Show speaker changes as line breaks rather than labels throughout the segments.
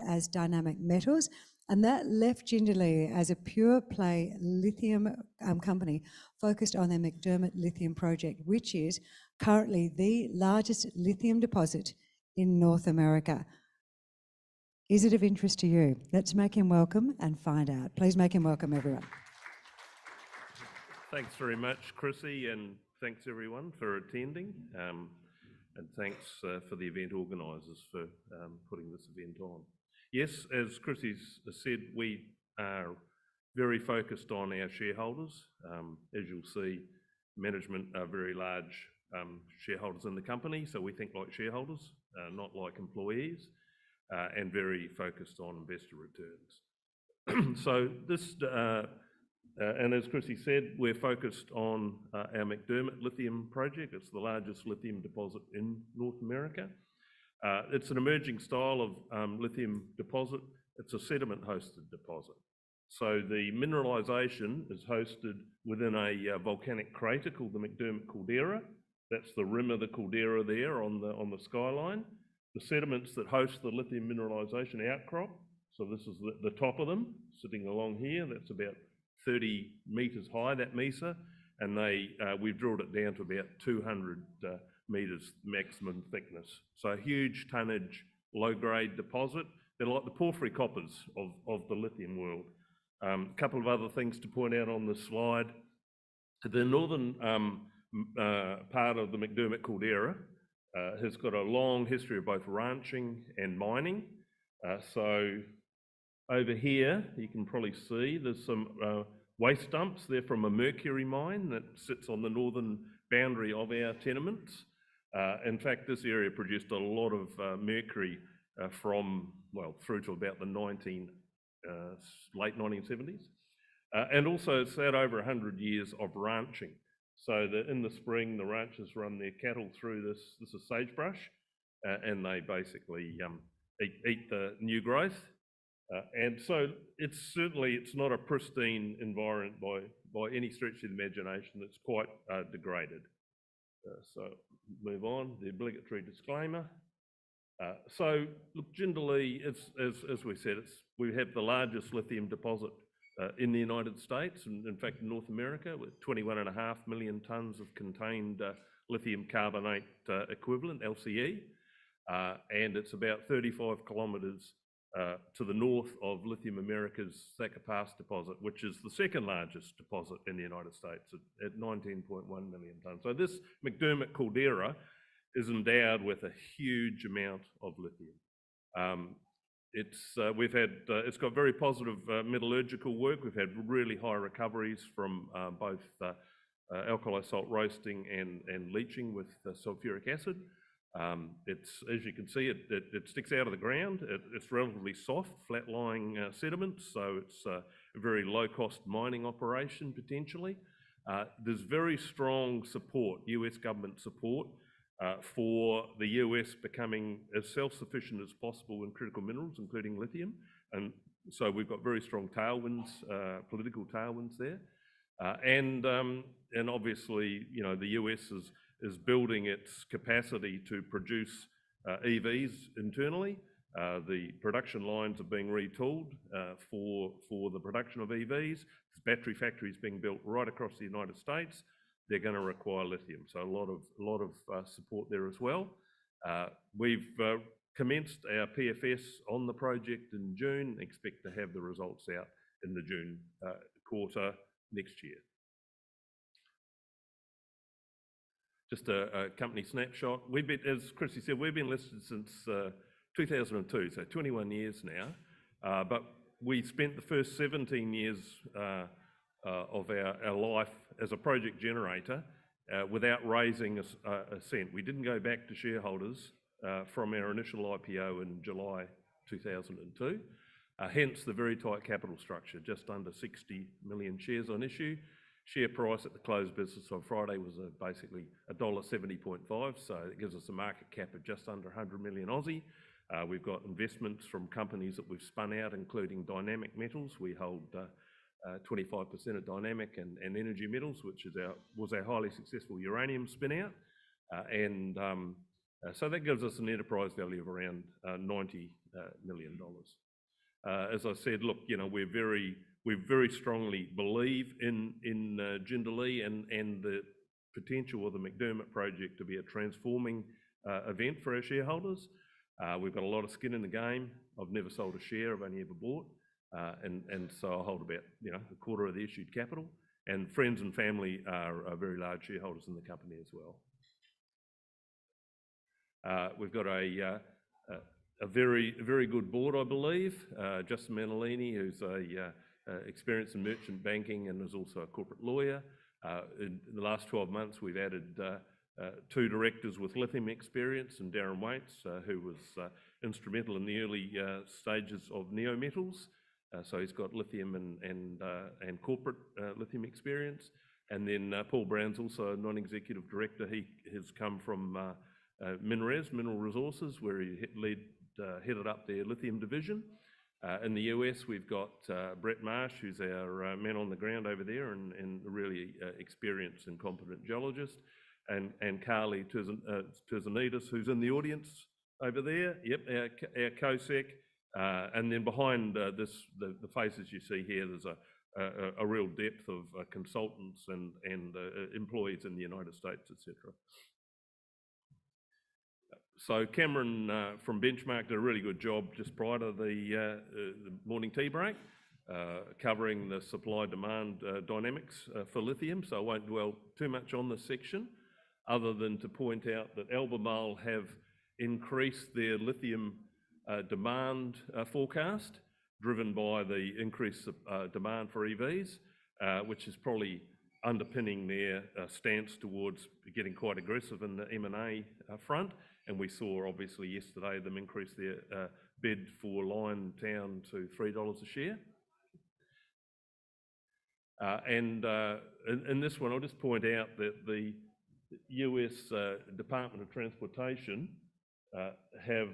as dynamic metals. And that left Jindalee as a pure play lithium company focused on their McDermott lithium project, which is currently the largest lithium deposit in North America. Is it of interest to you? Let's make him welcome and find out. Please make him welcome, everyone.
Thanks very much, Chrissy, and thanks everyone for attending. And thanks for the event organisers for putting this event on. Yes, as Chrissy said, we are very focused on our shareholders. As you'll see, management are very large shareholders in the company, so we think like shareholders, not like employees, and very focused on investor returns. So this, and as Chrissy said, we're focused on our McDermott lithium project. It's the largest lithium deposit in North America. It's an emerging style of lithium deposit. It's a sediment-hosted deposit. So the mineralisation is hosted within a volcanic crater called the McDermott caldera. That's the rim of the caldera there on the skyline. The sediments that host the lithium mineralisation outcrop, so this is the top of them, sitting along here. That's about 30 metres high, that mesa, and we've drilled it down to about 200 metres maximum thickness. So huge tonnage, low-grade deposit. They're like the porphyry coppers of the lithium world. A couple of other things to point out on this slide. The northern part of the McDermott caldera has got a long history of both ranching and mining. So over here, you can probably see there's some waste dumps. They're from a mercury mine that sits on the northern boundary of our tenements. In fact, this area produced a lot of mercury from, well, through to about the late 1970s. And also it's had over 100 years of ranching. So in the spring, the ranchers run their cattle through this is sagebrush, and they basically eat the new growth. And so it's not a pristine environment by any stretch of the imagination. It's quite degraded. So move on, the obligatory disclaimer. So look, Jindalee, as we said, we have the largest lithium deposit in the United States, and in fact in North America, with 21.5 million tonnes of contained lithium carbonate equivalent, LCE, and it's about 35 kilometres to the north of Lithium America's Thacker Pass deposit, which is the second largest deposit in the United States at 19.1 million tonnes. So this McDermott caldera is endowed with a huge amount of lithium. It's got very positive metallurgical work. We've had really high recoveries from both alkali salt roasting and leaching with sulfuric acid. As you can see, it sticks out of the ground. It's relatively soft, flat-lying sediments, so it's a very low-cost mining operation potentially. There's very strong support, US government support, for the US becoming as self-sufficient as possible in critical minerals, including lithium. And so we've got very strong tailwinds, political tailwinds there. And obviously, you know, the US is building its capacity to produce EVs internally. The production lines are being retooled for the production of EVs. There's battery factories being built right across the United States. They're going to require lithium, so a lot of support there as well. We've commenced our PFS on the project in June. Expect to have the results out in the June quarter next year. Just a company snapshot. As Chrissy said, we've been listed since 2002, so 21 years now. But we spent the first 17 years of our life as a project generator without raising a cent. We didn't go back to shareholders from our initial IPO in July 2002. Hence the very tight capital structure, just under 60 million shares on issue. Share price at the close business on Friday was basically $1.70.5, so it gives us a market cap of just under 100 million Aussie. We've got investments from companies that we've spun out, including Dynamic Metals. We hold 25% of Dynamic and Energy Metals, which was our highly successful uranium spin out. And So that gives us an enterprise value of around $90 million. As I said, look, you know, we very strongly believe in Jindalee and the potential of the McDermott project to be a transforming event for our shareholders. We've got a lot of skin in the game. I've never sold a share, I've only ever bought. And so I hold about, you know, a quarter of the issued capital. And friends and family are very large shareholders in the company as well. We've got a very good board, I believe. Justin Manalini, who's a experienced in merchant banking and is also a corporate lawyer. In the last 12 months, we've added 2 directors with lithium experience, and Darren Waits, who was instrumental in the early stages of Neometals. So he's got lithium and corporate lithium experience. And then Paul Brown's also a non-executive director. He has come from MinRes, Mineral Resources, where he headed up their lithium division. In the US, we've got Brett Marsh, who's our man on the ground over there and a really experienced and competent geologist. And Carly Terzanidis, who's in the audience over there. Yep, our COSEC. And then behind the faces you see here, there's a real depth of consultants and employees in the United States, etc. So Cameron from Benchmark did a really good job just prior to the morning tea break, covering the supply-demand dynamics for lithium. So I won't dwell too much on this section, other than to point out that Albemarle have increased their lithium demand forecast, driven by the increased demand for EVs, which is probably underpinning their stance towards getting quite aggressive in the M&A front. And we saw, obviously, yesterday them increase their bid for Liontown to $3 a share. And in this one, I'll just point out that the US Department of Transportation have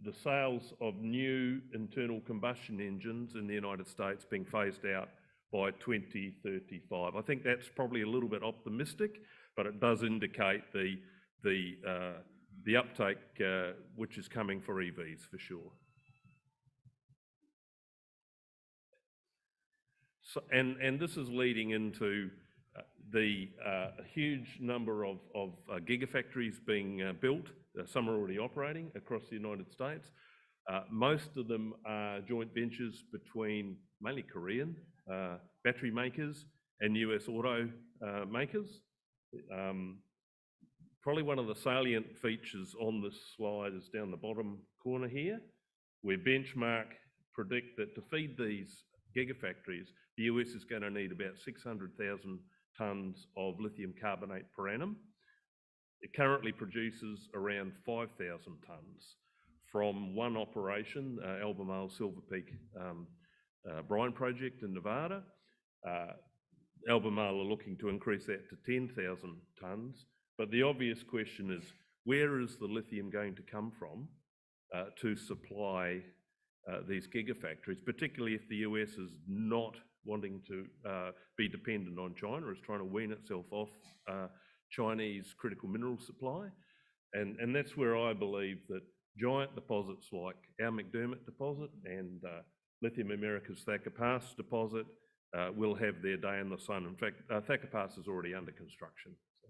the sales of new internal combustion engines in the United States being phased out by 2035. I think that's probably a little bit optimistic, but it does indicate the uptake which is coming for EVs for sure. So, and this is leading into the huge number of gigafactories being built. Some are already operating across the United States. Most of them are joint ventures between mainly Korean battery makers and US auto makers. Probably one of the salient features on this slide is down the bottom corner here, where Benchmark predict that to feed these gigafactories, the US is going to need about 600,000 tonnes of lithium carbonate per annum. It currently produces around 5,000 tonnes from one operation, Albemarle Silver Peak brine project in Nevada. Albemarle are looking to increase that to 10,000 tonnes. But the obvious question is, where is the lithium going to come from to supply these gigafactories, particularly if the US is not wanting to be dependent on China, is trying to wean itself off Chinese critical mineral supply. And that's where I believe that giant deposits like our McDermott deposit and Lithium America's Thacker Pass deposit will have their day in the sun. In fact, Thacker Pass is already under construction. So.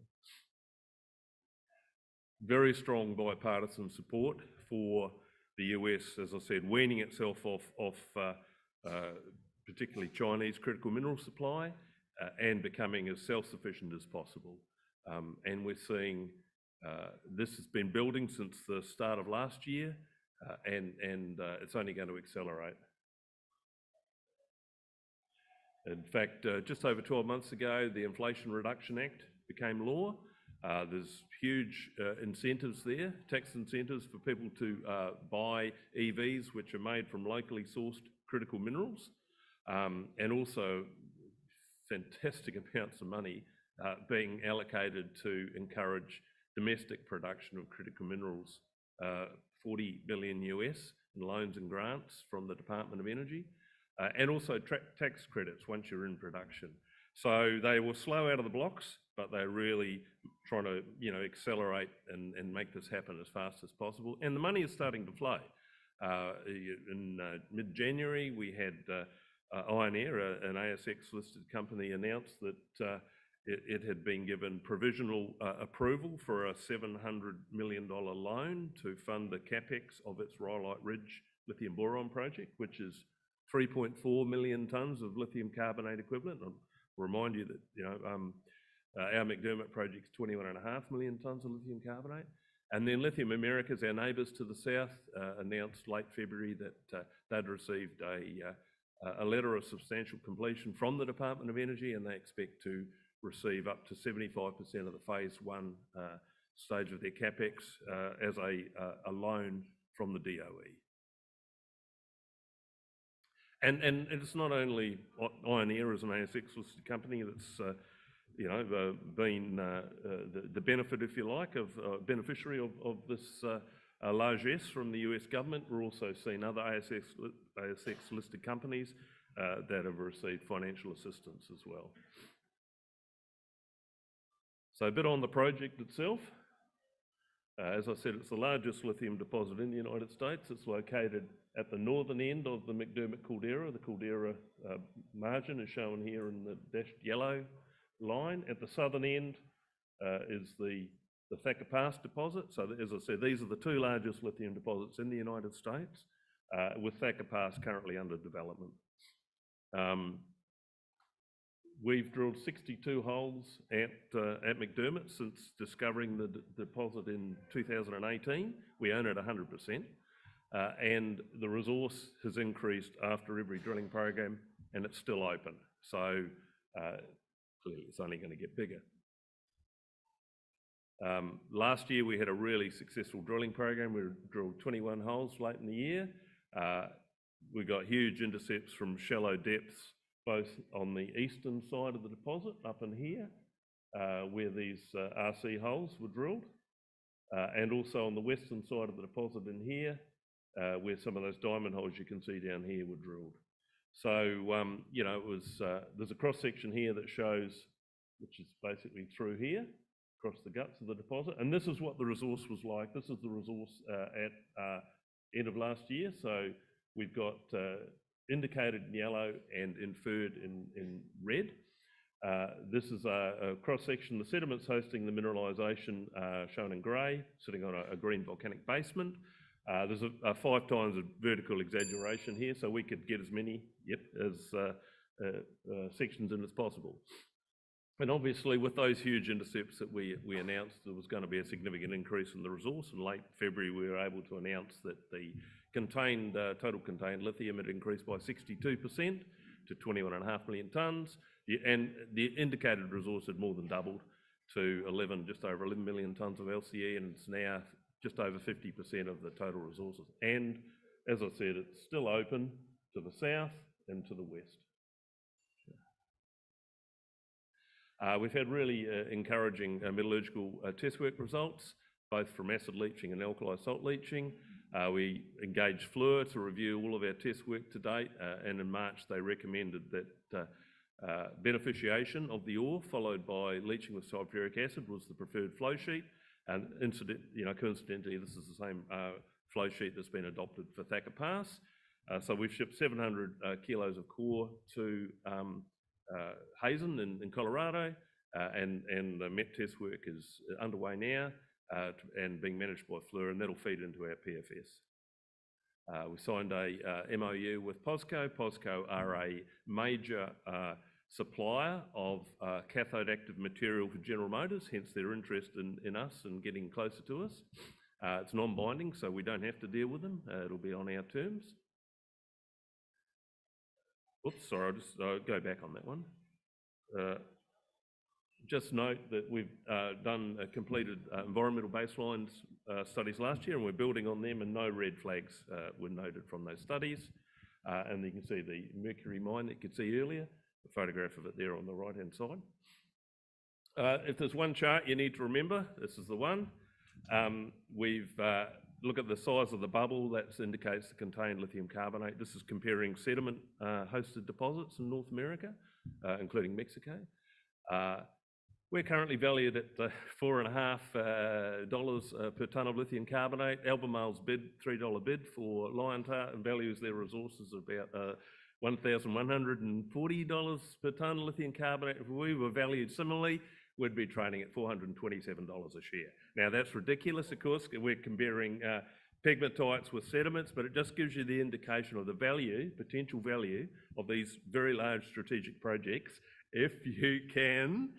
Very strong bipartisan support for the US, as I said, weaning itself off particularly Chinese critical mineral supply and becoming as self-sufficient as possible. And we're seeing this has been building since the start of last year, and it's only going to accelerate. In fact, just over 12 months ago, the Inflation Reduction Act became law. There's huge incentives there, tax incentives for people to buy EVs which are made from locally sourced critical minerals, and also fantastic amounts of money being allocated to encourage domestic production of critical minerals, $40 billion US in loans and grants from the Department of Energy, and also tax credits once you're in production. So they were slow out of the blocks, but they're really trying to, accelerate and make this happen as fast as possible. And the money is starting to flow. In mid-January, we had Iron Air, an ASX-listed company, announced that it had been given provisional approval for a $700 million loan to fund the capex of its Rhyolite Ridge lithium boron project, which is 3.4 million tonnes of lithium carbonate equivalent. I'll remind you that our McDermott project's 21.5 million tonnes of lithium carbonate. And then Lithium Americas, our neighbours to the south, announced late February that they'd received a letter of substantial completion from the Department of Energy, and they expect to receive up to 75% of the phase 1 stage of their capex as a loan from the DOE. And it's not only Iron Air as an ASX-listed company that's been the benefit, if you like, of beneficiary of this largesse from the US government. We're also seeing other ASX-listed companies that have received financial assistance as well. So a bit on the project itself. As I said, it's the largest lithium deposit in the United States. It's located at the northern end of the McDermott caldera. The caldera margin is shown here in the dashed yellow line. At the southern end is the Thacker Pass deposit. So as I said, these are the two largest lithium deposits in the United States, with Thacker Pass currently under development. We've drilled 62 holes at McDermott since discovering the deposit in 2018. We own it 100%, and the resource has increased after every drilling program, and it's still open. So clearly it's only going to get bigger. Last year we had a really successful drilling program. We drilled 21 holes late in the year. We got huge intercepts from shallow depths, both on the eastern side of the deposit, up in here, where these RC holes were drilled, and also on the western side of the deposit in here, where some of those diamond holes you can see down here were drilled. So, it was, there's a cross-section here that shows, which is basically through here, across the guts of the deposit, and this is what the resource was like. This is the resource at end of last year. So we've got indicated in yellow and inferred in red. This is a cross-section. The sediments hosting the mineralisation shown in grey, sitting on a green volcanic basement. There's a 5 times of vertical exaggeration here, so we could get as many sections in as possible. And obviously with those huge intercepts that we announced, there was going to be a significant increase in the resource. In late February we were able to announce that the total contained lithium had increased by 62% to 21.5 million tonnes, and the indicated resource had more than doubled to just over 11 million tonnes of LCE, and it's now just over 50% of the total resources. And as I said, it's still open to the south and to the west. We've had really encouraging metallurgical test work results, both from acid leaching and alkali salt leaching. We engaged Fluor to review all of our test work to date, and in March they recommended that beneficiation of the ore followed by leaching with sulfuric acid was the preferred flow sheet. And coincidentally, this is the same flow sheet that's been adopted for Thacker Pass. So we've shipped 700 kilos of core to Hazen in Colorado, and the MET test work is underway now and being managed by Fluor, and that'll feed into our PFS. We signed a MOU with POSCO. POSCO are a major supplier of cathode active material for General Motors, hence their interest in us and getting closer to us. It's non-binding, so we don't have to deal with them. It'll be on our terms. Oops, sorry, I'll just go back on that one. Just note that we've completed environmental baselines studies last year, and we're building on them, and no red flags were noted from those studies. And you can see the mercury mine that you could see earlier, a photograph of it there on the right-hand side. If there's one chart you need to remember, this is the one. Look at the size of the bubble, that indicates the contained lithium carbonate. This is comparing sediment hosted deposits in North America. including Mexico. We're currently valued at $4.50 per tonne of lithium carbonate. Albemarle's bid, $3 bid for Lionheart, values their resources about $1,140 per tonne lithium carbonate. If we were valued similarly, we'd be trading at $427 a share. Now that's ridiculous, of course. We're comparing pegmatites with sediments, but it just gives you the indication of the value, potential value of these very large strategic projects if you can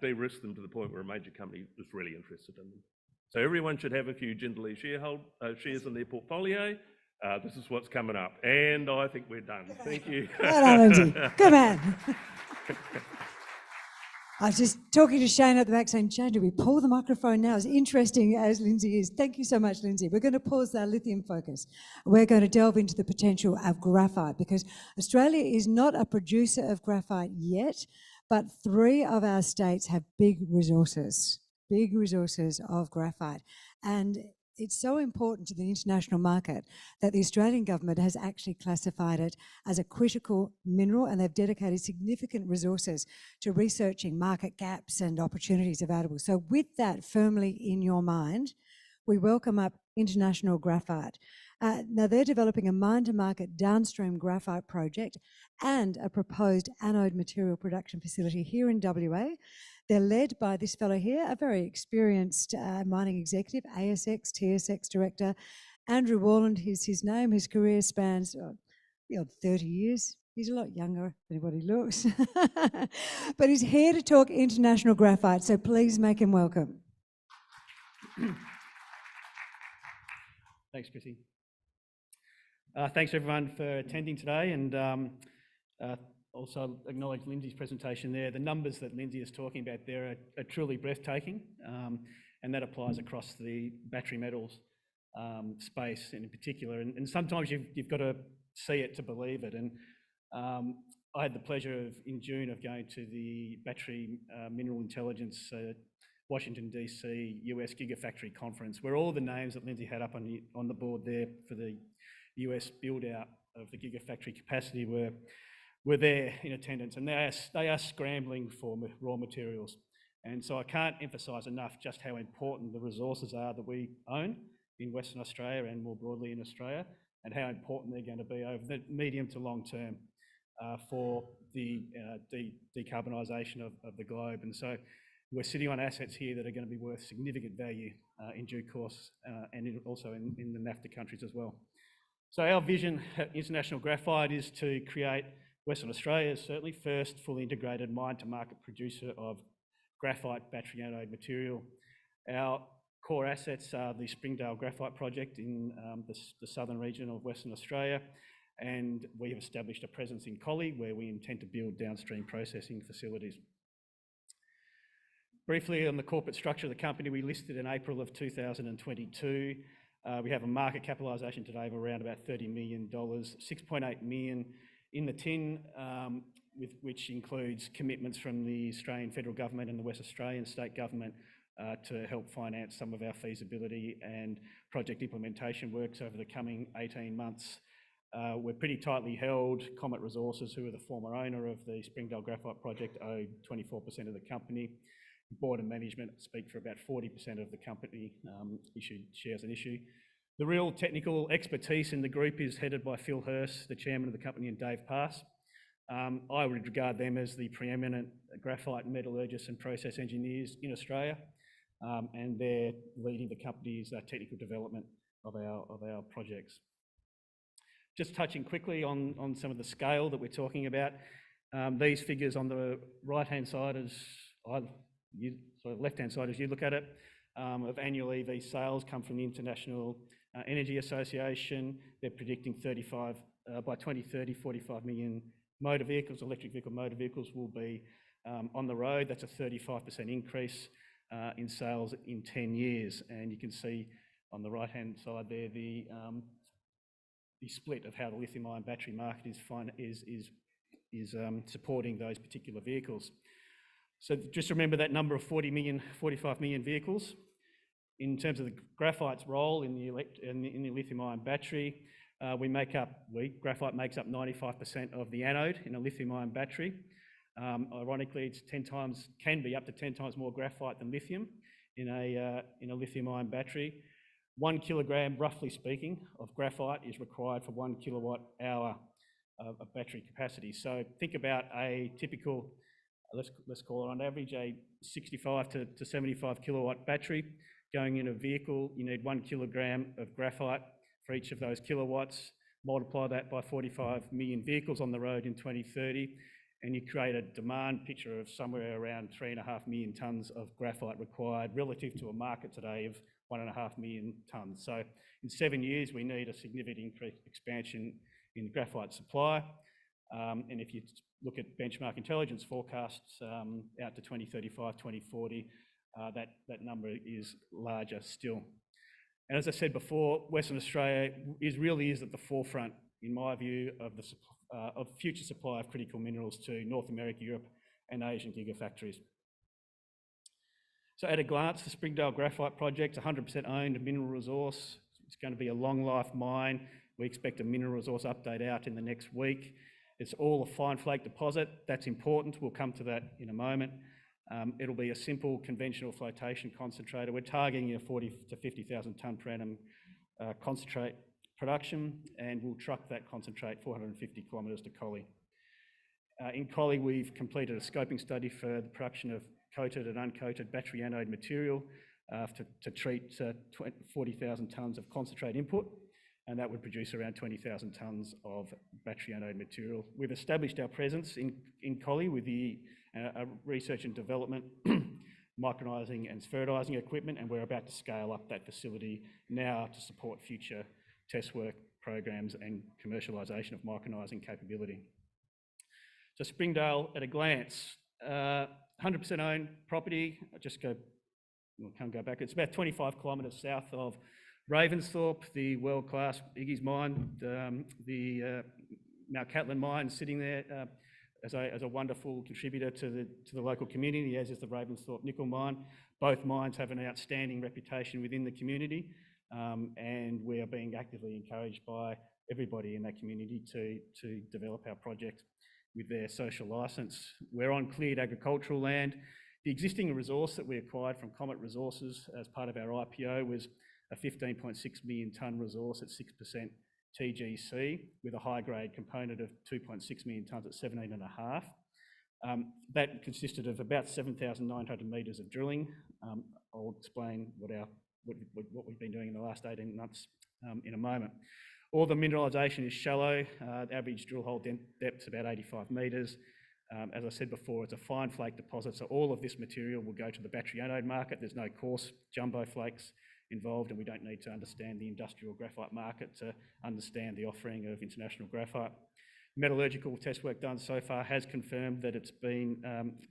de-risk them to the point where a major company is really interested in them. So everyone should have a few Jindalee shares in their portfolio. This is what's coming up, and I think we're done. Thank you.
Well done, Lindsay. Good man. I was just talking to Shane at the back saying, Shane, do we pull the microphone now? As interesting as Lindsay is. Thank you so much, Lindsay. We're going to pause our lithium focus. We're going to delve into the potential of graphite because Australia is not a producer of graphite yet, but 3 of our states have big resources of graphite. And it's so important to the international market that the Australian government has actually classified it as a critical mineral, and they've dedicated significant resources to researching market gaps and opportunities available. So with that firmly in your mind, we welcome up International Graphite. Now they're developing a mine-to-market downstream graphite project and a proposed anode material production facility here in WA. They're led by this fellow here, a very experienced mining executive, ASX, TSX director. Andrew Worland is his name. His career spans 30 years. He's a lot younger than what he looks. But he's here to talk International Graphite, so please make him welcome.
Thanks, Chrissy. Thanks everyone for attending today, and also acknowledge Lindsay's presentation there. The numbers that Lindsay is talking about there are truly breathtaking, and that applies across the battery metals space in particular. And sometimes you've got to see it to believe it. And I had the pleasure in June of going to the Battery Mineral Intelligence Washington DC US Gigafactory conference, where all the names that Lindsay had up on the board there for the US build out of the Gigafactory capacity were there in attendance, and they are scrambling for raw materials. And so I can't emphasise enough just how important the resources are that we own in Western Australia and more broadly in Australia, and how important they're going to be over the medium to long term for the decarbonisation of the globe. And so we're sitting on assets here that are going to be worth significant value in due course, and also in the NAFTA countries as well. So our vision at International Graphite is to create Western Australia's certainly first fully integrated mine-to-market producer of graphite battery anode material. Our core assets are the Springdale Graphite Project in the southern region of Western Australia, and we have established a presence in Collie, where we intend to build downstream processing facilities. Briefly on the corporate structure of the company, we listed in April of 2022. We have a market capitalisation today of around about $30 million, 6.8 million in the tin, which includes commitments from the Australian federal government and the West Australian state government to help finance some of our feasibility and project implementation works over the coming 18 months. We're pretty tightly held. Comet Resources, who are the former owner of the Springdale Graphite Project, own 24% of the company. Board and management speak for about 40% of the company issued shares in issue. The real technical expertise in the group is headed by Phil Hurst, the chairman of the company, and Dave Pass. I would regard them as the preeminent graphite metallurgists and process engineers in Australia, and they're leading the company's technical development of our projects. Just touching quickly on some of the scale that we're talking about. These figures on the right-hand side left-hand side as you look at it, of annual EV sales come from the International Energy Association. They're predicting by 2030, 45 million motor vehicles, electric vehicle motor vehicles will be on the road. That's a 35% increase in sales in 10 years. And you can see on the right-hand side there the split of how the lithium-ion battery market is supporting those particular vehicles. So just remember that number of 45 million vehicles. In terms of the graphite's role in the lithium-ion battery, Graphite makes up 95% of the anode in a lithium-ion battery. Ironically, can be up to 10 times more graphite than lithium in a lithium-ion battery. 1 kilogram, roughly speaking, of graphite is required for 1 kilowatt hour of battery capacity. So think about a typical, let's call it on average, a 65 to 75 kilowatt battery going in a vehicle. You need 1 kilogram of graphite for each of those kilowatts. Multiply that by 45 million vehicles on the road in 2030, and you create a demand picture of somewhere around 3.5 million tonnes of graphite required relative to a market today of 1.5 million tonnes. So in 7 years, we need a significant expansion in graphite supply. And if you look at benchmark intelligence forecasts out to 2035, 2040, that number is larger still. And as I said before, Western Australia really is at the forefront, in my view, of future supply of critical minerals to North America, Europe, and Asian gigafactories. So at a glance, the Springdale Graphite Project, 100% owned mineral resource. It's going to be a long life mine. We expect a mineral resource update out in the next week. It's all a fine flake deposit. That's important. We'll come to that in a moment. It'll be a simple conventional flotation concentrator. We're targeting a 40 to 50,000 tonne per annum concentrate production, and we'll truck that concentrate 450 kilometres to Collie. In Collie, we've completed a scoping study for the production of coated and uncoated battery anode material to treat 40,000 tonnes of concentrate input, and that would produce around 20,000 tonnes of battery anode material. We've established our presence in Collie with the research and development, micronizing and spheroidizing equipment, and we're about to scale up that facility now to support future test work programs and commercialisation of micronizing capability. So Springdale at a glance, 100% owned property. Can't go back. It's about 25 kilometres south of Ravensthorpe, the world-class Iggy's mine, the Mount Catlin mine sitting there as a wonderful contributor to the local community, as is the Ravensthorpe nickel mine. Both mines have an outstanding reputation within the community, and we are being actively encouraged by everybody in that community to develop our project with their social licence. We're on cleared agricultural land. The existing resource that we acquired from Comet Resources as part of our IPO was a 15.6 million tonne resource at 6% TGC with a high-grade component of 2.6 million tonnes at 17.5. That consisted of about 7,900 metres of drilling. I'll explain what we've been doing in the last 18 months in a moment. All the mineralisation is shallow. The average drill hole depth is about 85 metres. As I said before, it's a fine flake deposit, so all of this material will go to the battery anode market. There's no coarse jumbo flakes involved, and we don't need to understand the industrial graphite market to understand the offering of international graphite. Metallurgical test work done so far has confirmed that it's been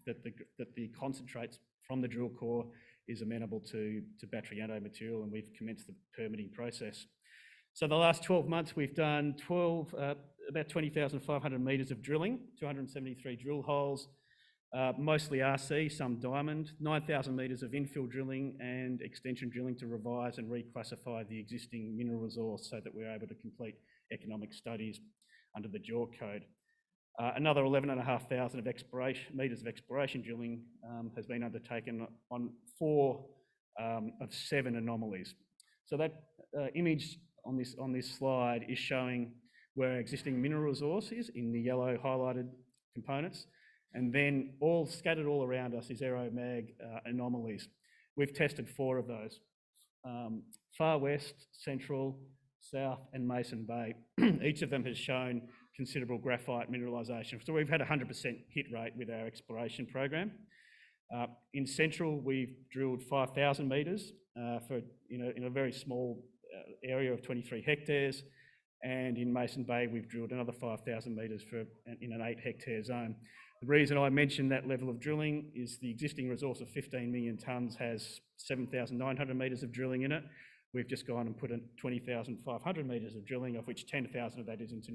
that the concentrates from the drill core is amenable to battery anode material, and we've commenced the permitting process. So the last 12 months we've done about 20,500 metres of drilling, 273 drill holes, mostly RC, some diamond, 9,000 metres of infill drilling and extension drilling to revise and reclassify the existing mineral resource so that we're able to complete economic studies under the JORC code. Another 11,500 metres of exploration drilling has been undertaken on 4 of 7 anomalies. So that image on this slide is showing where our existing mineral resource is in the yellow highlighted components, and then scattered all around us is aeromag anomalies. We've tested 4 of those, Far West, Central, South and Mason Bay. Each of them has shown considerable graphite mineralisation. So we've had a 100% hit rate with our exploration program. In Central, we've drilled 5,000 metres in a very small area of 23 hectares. And in Mason Bay, we've drilled another 5,000 metres in an 8-hectare zone. The reason I mention that level of drilling is the existing resource of 15 million tonnes has 7,900 metres of drilling in it. We've just gone and put in 20,500 metres of drilling, of which 10,000 of that is into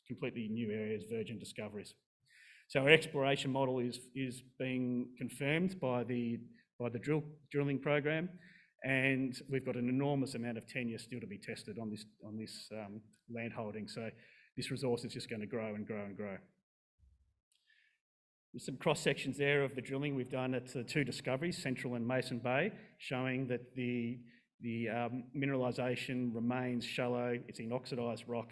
completely new areas, virgin discoveries. So our exploration model is being confirmed by the drilling program, And we've got an enormous amount of tenure still to be tested on this land holding. So this resource is just going to grow and grow and grow. There's some cross sections there of the drilling we've done at the two discoveries, Central and Mason Bay, showing that the mineralisation remains shallow. It's in oxidised rock.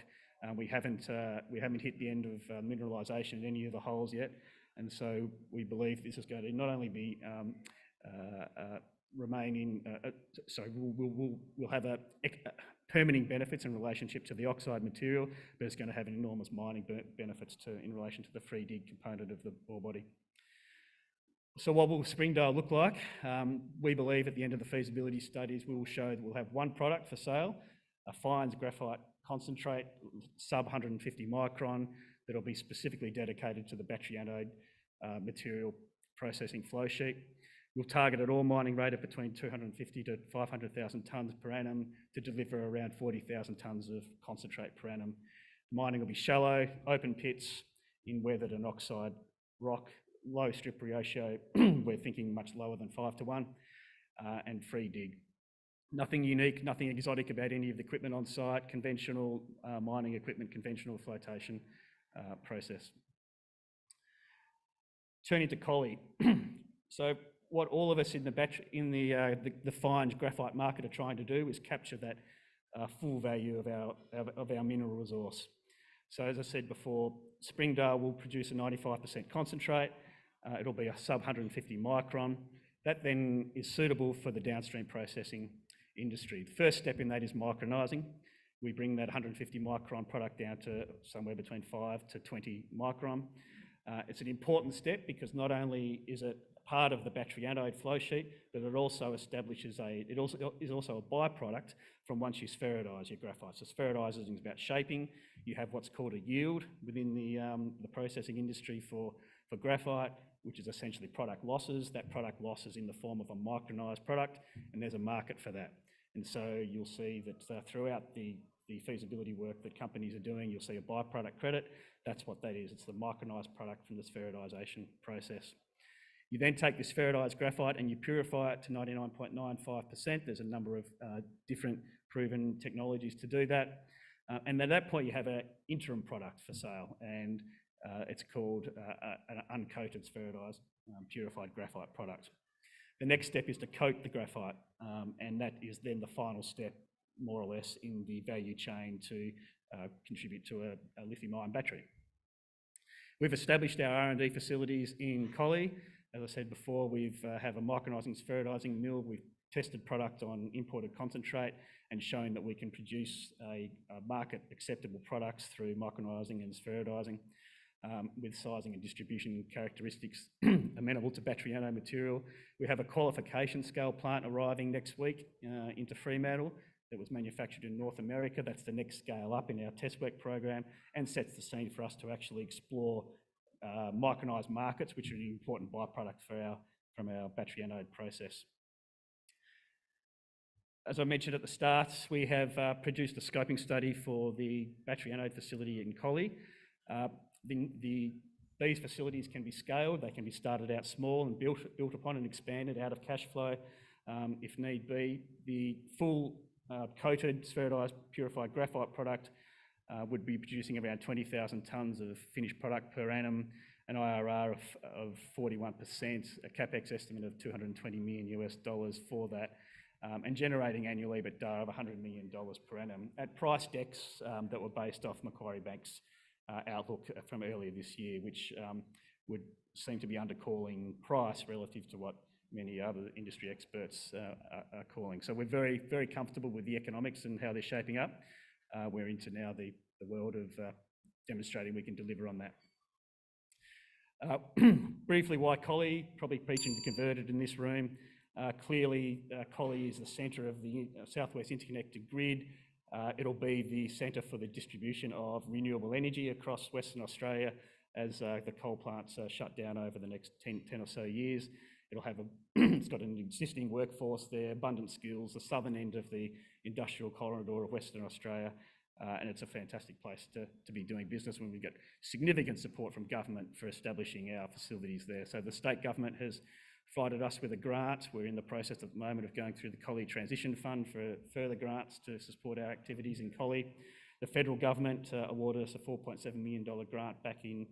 We haven't hit the end of mineralisation in any of the holes yet, and so we believe this is going to not only be we'll have a permitting benefits in relationship to the oxide material, but it's going to have enormous mining benefits in relation to the free dig component of the ore body. So what will Springdale look like? We believe at the end of the feasibility studies we will show that we'll have one product for sale, a fines graphite concentrate, sub 150 micron, that'll be specifically dedicated to the battery anode material processing flow sheet. We'll target an ore mining rate of between 250 to 500,000 tonnes per annum to deliver around 40,000 tonnes of concentrate per annum. Mining will be shallow, open pits in weathered and oxide rock, low strip ratio, we're thinking much lower than 5:1, and free dig. Nothing unique, nothing exotic about any of the equipment on site, conventional mining equipment, conventional flotation process. Turning to Collie. So what all of us in the fines graphite market are trying to do is capture that full value of our mineral resource. So as I said before, Springdale will produce a 95% concentrate. It'll be a sub 150 micron. That then is suitable for the downstream processing industry. The first step in that is micronising. We bring that 150 micron product down to somewhere between 5 to 20 micron. It's an important step because not only is it part of the battery anode flow sheet, but it also establishes it is also a byproduct from once you spheroidise your graphite. So spheroidising is about shaping. You have what's called a yield within the processing industry for graphite, which is essentially product losses. That product loss is in the form of a micronised product, and there's a market for that. And so you'll see that throughout the feasibility work that companies are doing, you'll see a byproduct credit. That's what that is. It's the micronised product from the spheroidisation process. You then take this spheroidised graphite and you purify it to 99.95%. There's a number of different proven technologies to do that. And at that point, you have an interim product for sale, and it's called an uncoated spheroidised purified graphite product. The next step is to coat the graphite, and that is then the final step, more or less, in the value chain to contribute to a lithium-ion battery. We've established our R&D facilities in Collie. As I said before, we have a micronising spheroidising mill. We've tested product on imported concentrate and shown that we can produce a market acceptable products through micronising and spheroidising with sizing and distribution characteristics amenable to battery anode material. We have a qualification scale plant arriving next week into Fremantle that was manufactured in North America. That's the next scale up in our test work program and sets the scene for us to actually explore micronised markets, which are an important byproduct from our battery anode process. As I mentioned at the start, we have produced a scoping study for the battery anode facility in Collie. These facilities can be scaled, they can be started out small and built upon and expanded out of cash flow if need be. The full coated, spheroidised, purified graphite product would be producing around 20,000 tonnes of finished product per annum, an IRR of 41%, a capex estimate of $220 million for that, and generating annual EBITDA of $100 million per annum at price decks that were based off Macquarie Bank's outlook from earlier this year, which would seem to be undercalling price relative to what many other industry experts are calling. So we're very, very comfortable with the economics and how they're shaping up. We're into now the world of demonstrating we can deliver on that. Briefly, why Collie? Probably preaching to converted in this room. Clearly, Collie is the centre of the Southwest Interconnected Grid. It'll be the centre for the distribution of renewable energy across Western Australia as the coal plants shut down over the next 10 or so years. It'll have it's got an existing workforce there, abundant skills, the southern end of the industrial corridor of Western Australia, and it's a fantastic place to be doing business when we get significant support from government for establishing our facilities there. So the state government has provided us with a grant. We're in the process at the moment of going through the Collie Transition Fund for further grants to support our activities in Collie. The federal government awarded us a $4.7 million grant back in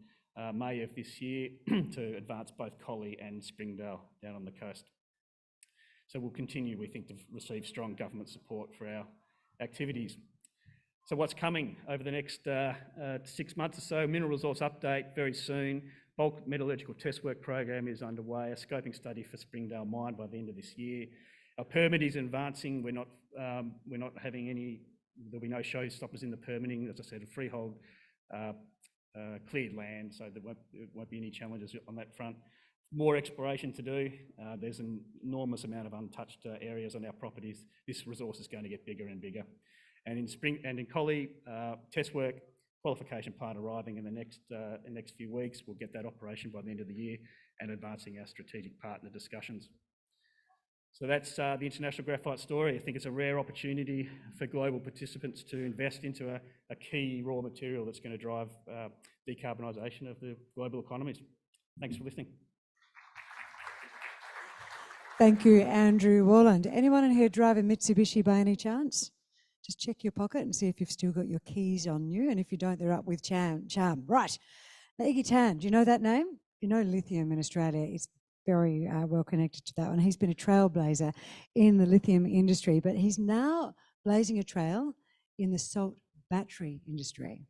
May of this year to advance both Collie and Springdale down on the coast. So we'll continue, we think, to receive strong government support for our activities. So what's coming over the next 6 months or so? Mineral resource update very soon. Bulk metallurgical test work program is underway. A scoping study for Springdale Mine by the end of this year. Our permit is advancing. We're not having any. There'll be no showstoppers in the permitting. As I said, a freehold cleared land, so there won't be any challenges on that front. More exploration to do. There's an enormous amount of untouched areas on our properties. This resource is going to get bigger and bigger. And in Collie, test work, qualification plant arriving in the next few weeks. We'll get that operation by the end of the year and advancing our strategic partner discussions. So that's the international graphite story. I think it's a rare opportunity for global participants to invest into a key raw material that's going to drive decarbonisation of the global economies. Thanks for listening.
Thank you, Andrew Worland. Anyone in here drive a Mitsubishi by any chance? Just check your pocket and see if you've still got your keys on you, and if you don't, they're up with charm. Right. Now, Iggy Tan, do you know that name? You know Lithium in Australia. It's very well connected to that one. He's been a trailblazer in the lithium industry, but he's now blazing a trail in the salt battery industry.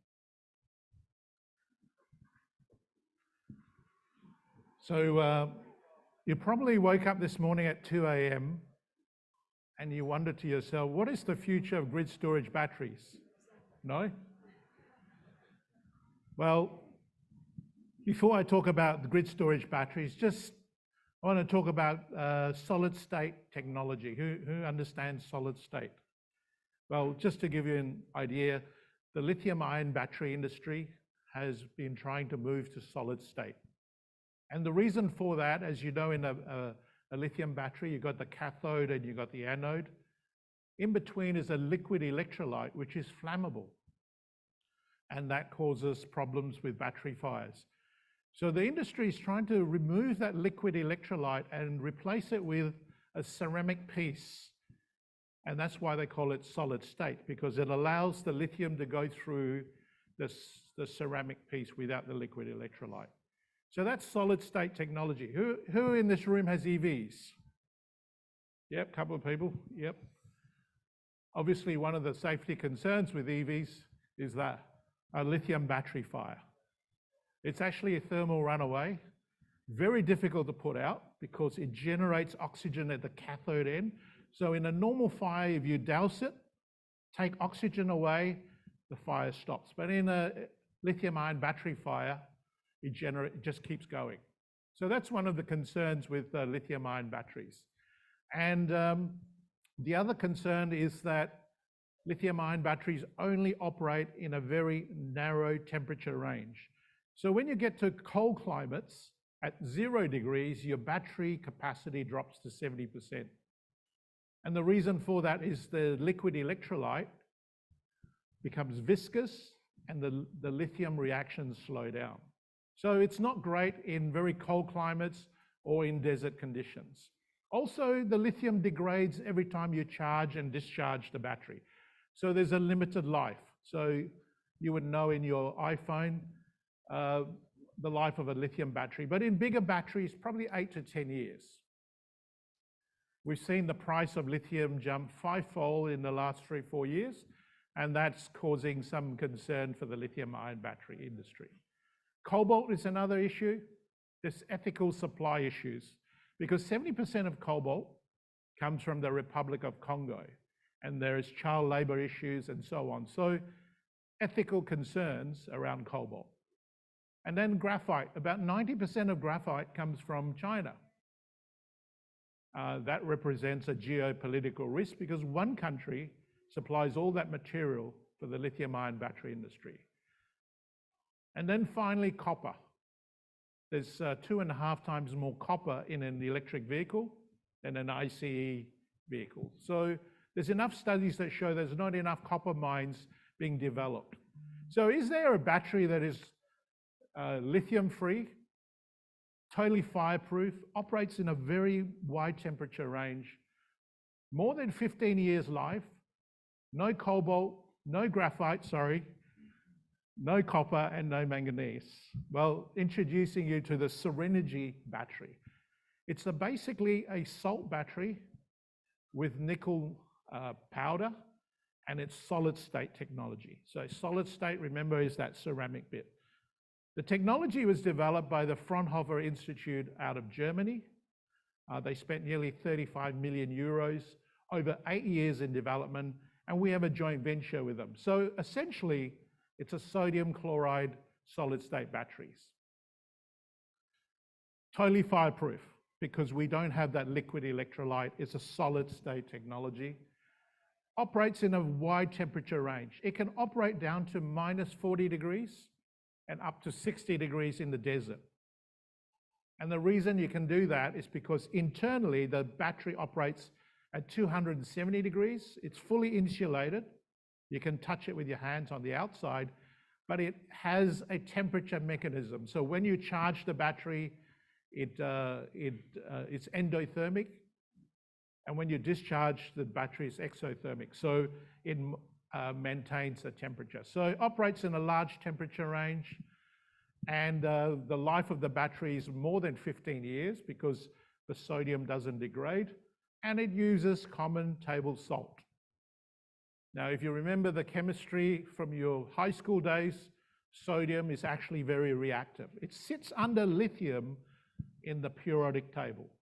So you probably woke up this morning at 2 a.m. and you wonder to yourself, what is the future of grid storage batteries? No? Well, before I talk about the grid storage batteries, I want to talk about solid state technology. Who understands solid state? Well, just to give you an idea, the lithium-ion battery industry has been trying to move to solid state. And the reason for that, as you know, in a lithium battery, you've got the cathode and you've got the anode. In between is a liquid electrolyte, which is flammable. And that causes problems with battery fires. So the industry is trying to remove that liquid electrolyte and replace it with a ceramic piece. And that's why they call it solid state, because it allows the lithium to go through the ceramic piece without the liquid electrolyte. So that's solid state technology. Who in this room has EVs? Yep, a couple of people, yep. Obviously, one of the safety concerns with EVs is that a lithium battery fire. It's actually a thermal runaway, very difficult to put out because it generates oxygen at the cathode end. So in a normal fire, if you douse it, take oxygen away, the fire stops. But in a lithium-ion battery fire, it just keeps going. So that's one of the concerns with lithium-ion batteries. And the other concern is that lithium-ion batteries only operate in a very narrow temperature range. So when you get to cold climates, at 0 degrees, your battery capacity drops to 70%. And the reason for that is the liquid electrolyte becomes viscous and the lithium reactions slow down. So it's not great in very cold climates or in desert conditions. Also, the lithium degrades every time you charge and discharge the battery. So there's a limited life. So you would know in your iPhone the life of a lithium battery, but in bigger batteries, probably 8 to 10 years. We've seen the price of lithium jump 5-fold in the last 3-4 years, and that's causing some concern for the lithium-ion battery industry. Cobalt is another issue. There's ethical supply issues because 70% of cobalt comes from the Republic of Congo, and there is child labor issues and so on. So ethical concerns around cobalt. And then graphite, about 90% of graphite comes from China. That represents a geopolitical risk because one country supplies all that material for the lithium-ion battery industry. And then finally, copper. There's 2.5 times more copper in an electric vehicle than an ICE vehicle. So there's enough studies that show there's not enough copper mines being developed. So is there a battery that is lithium-free? totally fireproof, operates in a very wide temperature range, more than 15 years life, no cobalt, no graphite, sorry, no copper and no manganese. Well, introducing you to the Serenergy battery. It's basically a salt battery with nickel powder, and it's solid state technology. So solid state, remember, is that ceramic bit. The technology was developed by the Fraunhofer Institute out of Germany. They spent nearly 35 million euros over 8 years in development, and we have a joint venture with them. So essentially, it's a sodium chloride solid state batteries. Totally fireproof because we don't have that liquid electrolyte. It's a solid state technology. Operates in a wide temperature range. It can operate down to -40 degrees and up to 60 degrees in the desert. And the reason you can do that is because internally the battery operates at 270 degrees. It's fully insulated. You can touch it with your hands on the outside, but it has a temperature mechanism. So when you charge the battery, it's endothermic, and when you discharge the battery, it's exothermic. So it maintains the temperature. So it operates in a large temperature range, and the life of the battery is more than 15 years because the sodium doesn't degrade, and it uses common table salt. Now, if you remember the chemistry from your high school days, sodium is actually very reactive. It sits under lithium in the periodic table.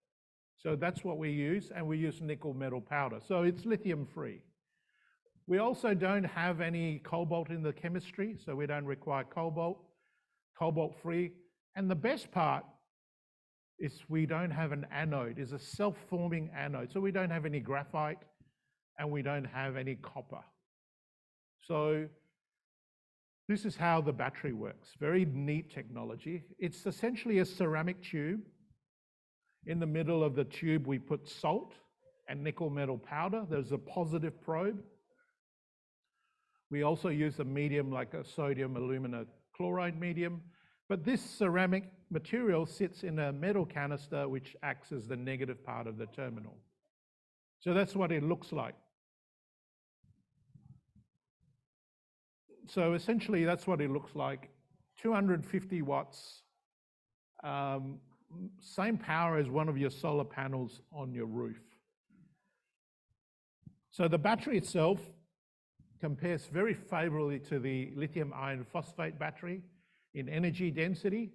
So that's what we use, and we use nickel metal powder. So it's lithium free. We also don't have any cobalt in the chemistry, so we don't require cobalt free. And the best part is we don't have an anode. It's a self-forming anode. So we don't have any graphite, and we don't have any copper. So this is how the battery works. Very neat technology. It's essentially a ceramic tube. In the middle of the tube, we put salt and nickel metal powder. There's a positive probe. We also use a medium like a sodium alumina chloride medium. But this ceramic material sits in a metal canister, which acts as the negative part of the terminal. So that's what it looks like. So essentially, that's what it looks like. 250 watts, same power as one of your solar panels on your roof. So the battery itself compares very favorably to the lithium iron phosphate battery in energy density.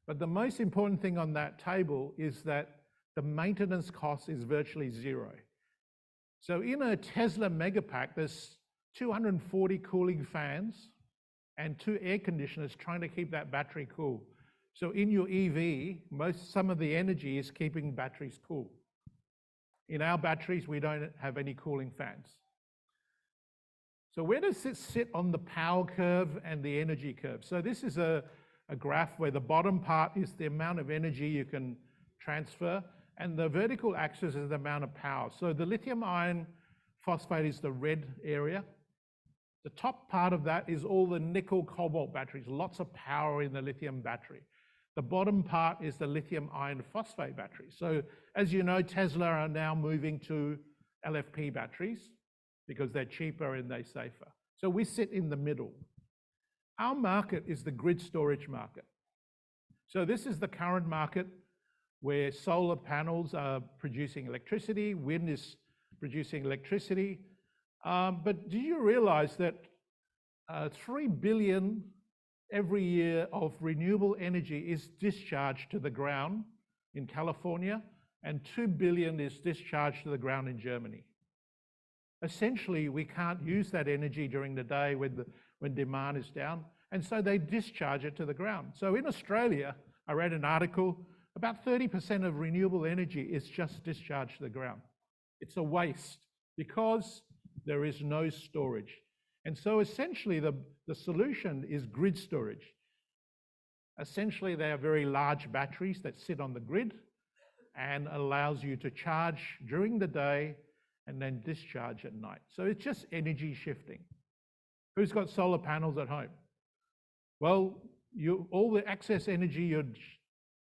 But the most important thing on that table is that the maintenance cost is virtually zero. So in a Tesla Megapack, there's 240 cooling fans and 2 air conditioners trying to keep that battery cool. So in your EV, some of the energy is keeping batteries cool. In our batteries, we don't have any cooling fans. So where does it sit on the power curve and the energy curve? So this is a graph where the bottom part is the amount of energy you can transfer, and the vertical axis is the amount of power. So the lithium iron phosphate is the red area. The top part of that is all the nickel cobalt batteries, lots of power in the lithium battery. The bottom part is the lithium iron phosphate battery. So as you know, Tesla are now moving to LFP batteries because they're cheaper and they're safer. So we sit in the middle. Our market is the grid storage market. So this is the current market where solar panels are producing electricity, wind is producing electricity. But do you realize that 3 billion every year of renewable energy is discharged to the ground in California, and 2 billion is discharged to the ground in Germany? Essentially, we can't use that energy during the day when demand is down, and so they discharge it to the ground. So in Australia, I read an article, about 30% of renewable energy is just discharged to the ground. It's a waste because there is no storage. And so essentially the solution is grid storage. Essentially, they are very large batteries that sit on the grid and allows you to charge during the day and then discharge at night. So it's just energy shifting. Who's got solar panels at home? Well, all the excess energy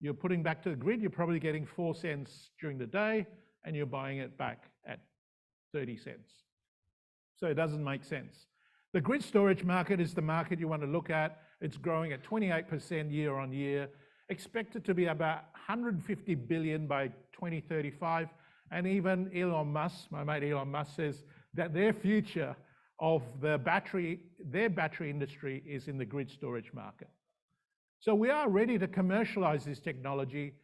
you're putting back to the grid, you're probably getting 4 cents during the day, and you're buying it back at 30 cents. So it doesn't make sense. The grid storage market is the market you want to look at. It's growing at 28% year on year, expected to be about 150 billion by 2035. And even Elon Musk, my mate Elon Musk, says that their future of their battery industry is in the grid storage market. So we are ready to commercialize this technology.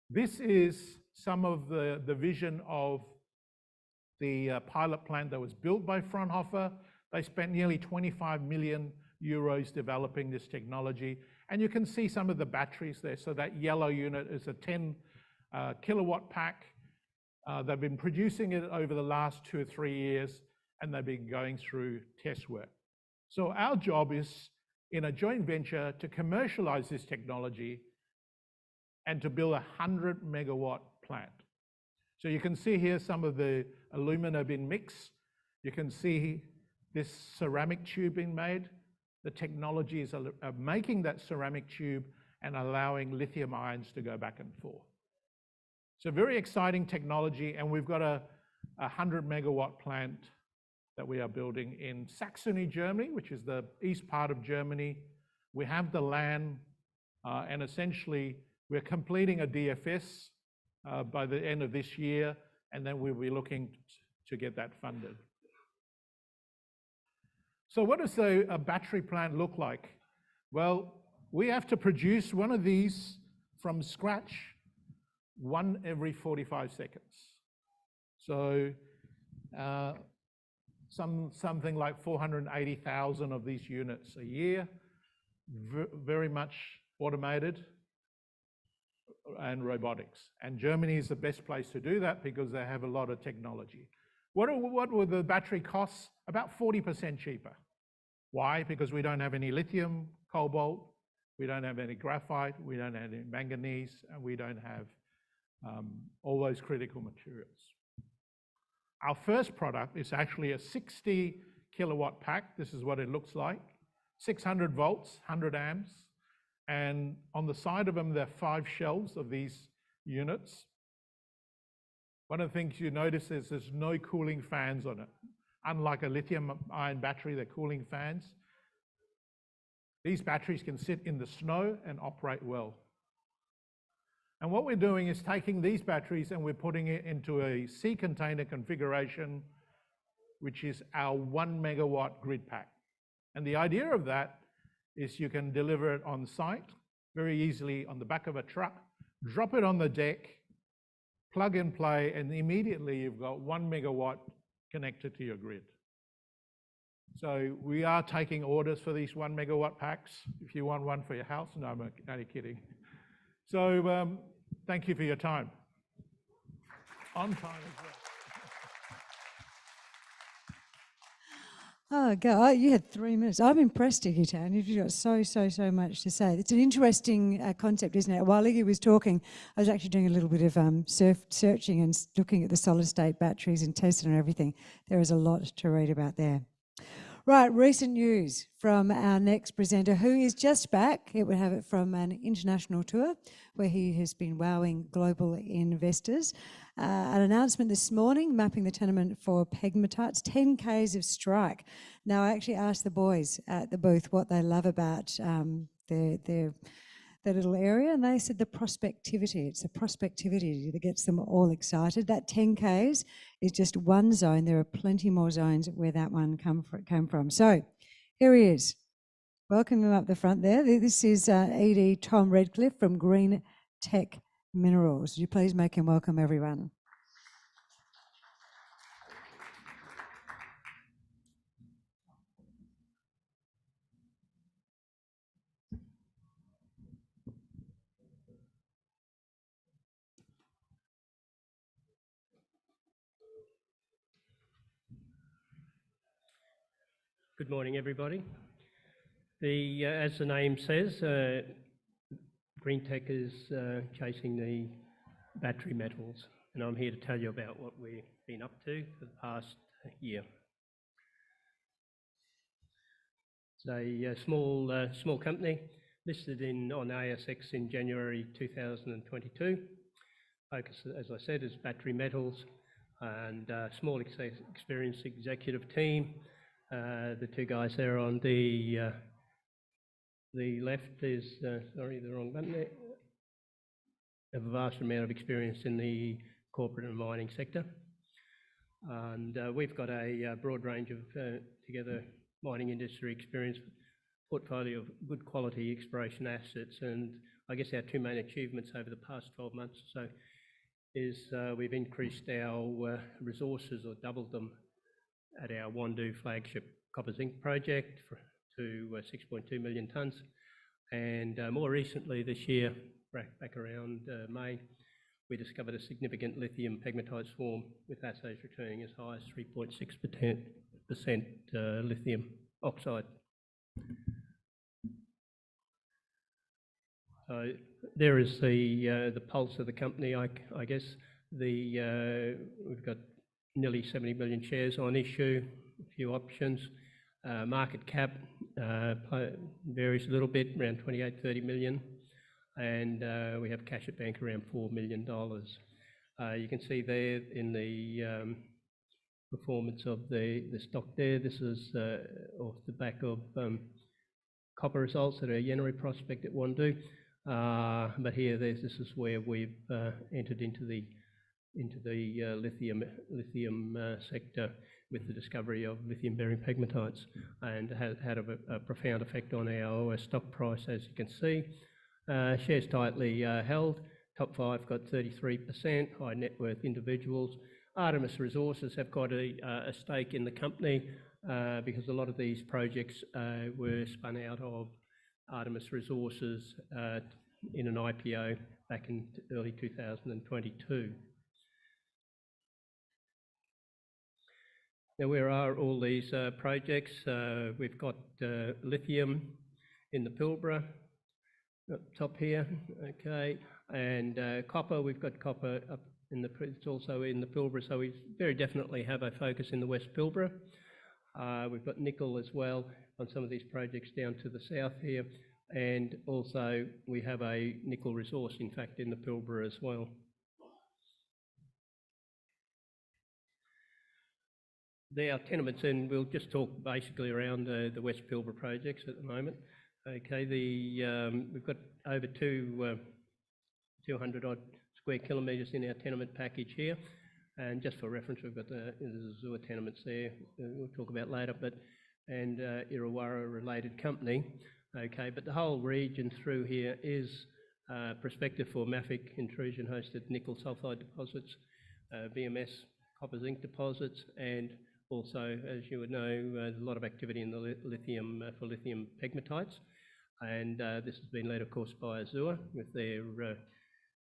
This is some of the vision of the pilot plant that was built by Fraunhofer. They spent nearly 25 million euros developing this technology. And you can see some of the batteries there. So that yellow unit is a 10 kilowatt pack. They've been producing it over the last 2 or 3 years, and they've been going through test work. So our job is, in a joint venture, to commercialize this technology and to build a 100 megawatt plant. So you can see here some of the alumina being mixed. You can see this ceramic tube being made. The technology is making that ceramic tube and allowing lithium ions to go back and forth. So very exciting technology, and we've got a 100 megawatt plant that we are building in Saxony, Germany, which is the east part of Germany. We have the land, and essentially we're completing a DFS by the end of this year, and then we'll be looking to get that funded. So what does a battery plant look like? Well, we have to produce one of these from scratch, one every 45 seconds. So something like 480,000 of these units a year, very much automated and robotics. And Germany is the best place to do that because they have a lot of technology. What were the battery costs? About 40% cheaper. Why? Because we don't have any lithium, cobalt, we don't have any graphite, we don't have any manganese, and we don't have all those critical materials. Our first product is actually a 60 kilowatt pack. This is what it looks like. 600 volts, 100 amps. And on the side of them, there are 5 shelves of these units. One of the things you notice is there's no cooling fans on it. Unlike a lithium-ion battery, they're cooling fans. These batteries can sit in the snow and operate well. And what we're doing is taking these batteries and we're putting it into a sea container configuration, which is our 1 megawatt grid pack. And the idea of that is you can deliver it on site very easily on the back of a truck, drop it on the deck, plug and play, and immediately you've got 1 megawatt connected to your grid. So we are taking orders for these 1 megawatt packs. If you want one for your house, no, I'm only kidding. So thank you for your time. On time as well.
Oh, God, you had 3 minutes. I'm impressed, Iggy Tan. You've got so much to say. It's an interesting concept, isn't it? While Iggy was talking, I was actually doing a little bit of searching and looking at the solid-state batteries and testing and everything. There is a lot to read about there. Right, recent news from our next presenter, who is just back. It would have it from an international tour where he has been wowing global investors. An announcement this morning, mapping the tenement for pegmatites, 10 Ks of strike. Now, I actually asked the boys at the booth what they love about their little area, and they said the prospectivity. It's the prospectivity that gets them all excited. That 10 Ks is just one zone. There are plenty more zones where that one came from. So here he is. Welcome him up the front there. This is ED Tom Reddicliffe from Greentech Minerals. Would you please make him welcome, everyone?
Good morning, everybody. As the name says, Greentech is chasing the battery metals, and I'm here to tell you about what we've been up to for the past year. It's a small company. listed on ASX in January 2022. Focus, as I said, is battery metals, and small experienced executive team. The two guys there on the left is, sorry, the wrong button there, have a vast amount of experience in the corporate and mining sector. And we've got a broad range of together mining industry experience, portfolio of good quality exploration assets, and I guess our two main achievements over the past 12 months or so is we've increased our resources, or doubled them, at our Wandoo flagship copper zinc project to 6.2 million tonnes. And more recently this year, back around May, we discovered a significant lithium pegmatite swarm with assays returning as high as 3.6% lithium oxide. So there is the pulse of the company, I guess. We've got nearly 70 million shares on issue, a few options. Market cap varies a little bit, around 28, 30 million. And we have cash at bank around $4 million. You can see there in the performance of the stock there. This is off the back of copper results at our January prospect at Wandoo. But here, this is where we've entered into the lithium sector with the discovery of lithium-bearing pegmatites, and had a profound effect on our stock price, as you can see. Shares tightly held. Top five got 33%, high net worth individuals. Artemis Resources have got a stake in the company because a lot of these projects were spun out of Artemis Resources in an IPO back in early 2022. Now, where are all these projects? We've got lithium in the Pilbara, up top here, okay, and copper. We've got copper up in it's also in the Pilbara, so we very definitely have a focus in the West Pilbara. We've got nickel as well on some of these projects down to the south here, and also we have a nickel resource, in fact, in the Pilbara as well. There are tenements, and we'll just talk basically around the West Pilbara projects at the moment. Okay, we've got over 200 odd square kilometres in our tenement package here, and just for reference, we've got the Azure tenements there. We'll talk about later, and Illawarra related company. Okay, but the whole region through here is prospective for mafic intrusion-hosted nickel sulphide deposits, VMS copper zinc deposits, and also, as you would know, a lot of activity in the lithium for lithium pegmatites. And this has been led, of course, by Azure with their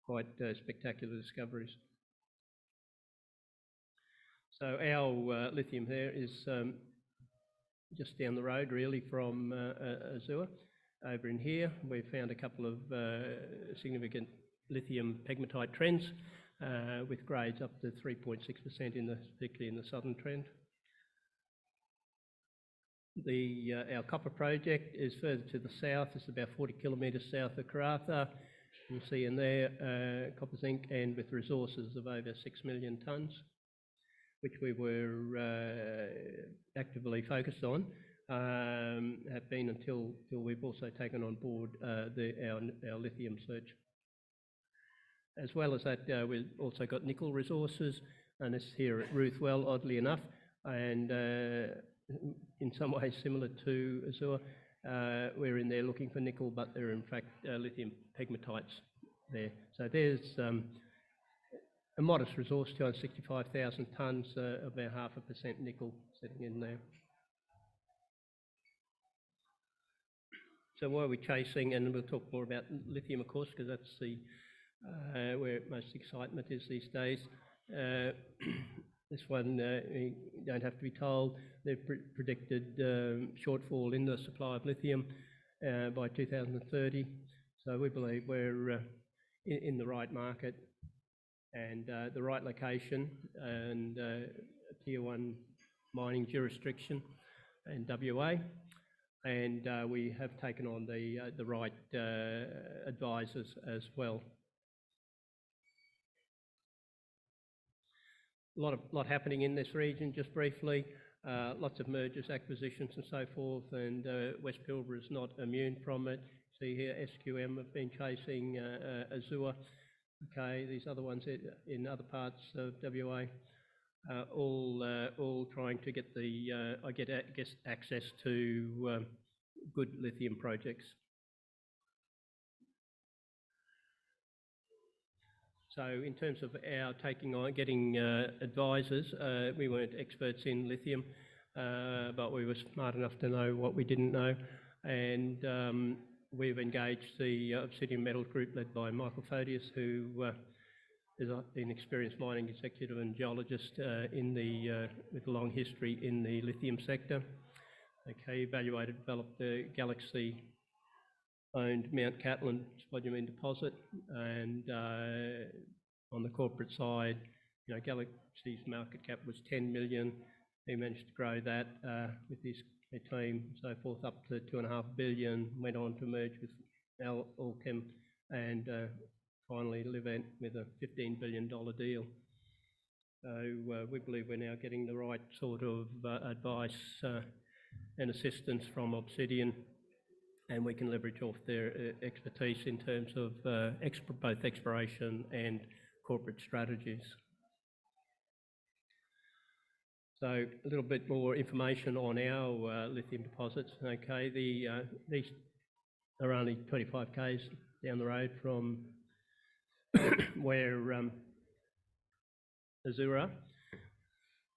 quite spectacular discoveries. So our lithium there is just down the road, really, from Azure. Over in here, we've found a couple of significant lithium pegmatite trends with grades up to 3.6%, particularly in the southern trend. Our copper project is further to the south. It's about 40 kilometres south of Karratha. You'll see in there copper zinc, and with resources of over 6 million tonnes, which we were actively focused on, have been until we've also taken on board our lithium search. As well as that, we've also got nickel resources, and it's here at Ruthwell, oddly enough, and in some ways similar to Azure. We're in there looking for nickel, but there are in fact lithium pegmatites there. So there's a modest resource, 265,000 tonnes, about 0.5% nickel sitting in there. So why are we chasing? And we'll talk more about lithium, of course, because that's where most excitement is these days. This one, you don't have to be told, they've predicted shortfall in the supply of lithium by 2030. So we believe we're in the right market and the right location, and Tier 1 mining jurisdiction in WA. and we have taken on the right advisors as well. A lot happening in this region, just briefly. Lots of mergers, acquisitions and so forth, and West Pilbara is not immune from it. See here, SQM have been chasing Azure. Okay, these other ones in other parts of WA, all trying to get access to good lithium projects. So in terms of our getting advisors, we weren't experts in lithium, but we were smart enough to know what we didn't know, and we've engaged the Obsidian Metals Group led by Michael Photius, who is an experienced mining executive and geologist with a long history in the lithium sector. Okay, evaluated, developed the Galaxy owned Mount Catlin spodumene deposit, and on the corporate side, you know, Galaxy's market cap was 10 million. He managed to grow that with his team and so forth up to 2.5 billion, went on to merge with Allchem, and finally Livent with a $15 billion deal. So we believe we're now getting the right sort of advice and assistance from Obsidian, and we can leverage off their expertise in terms of both exploration and corporate strategies. So a little bit more information on our lithium deposits. Okay, these are only 25 k's down the road from where Azura.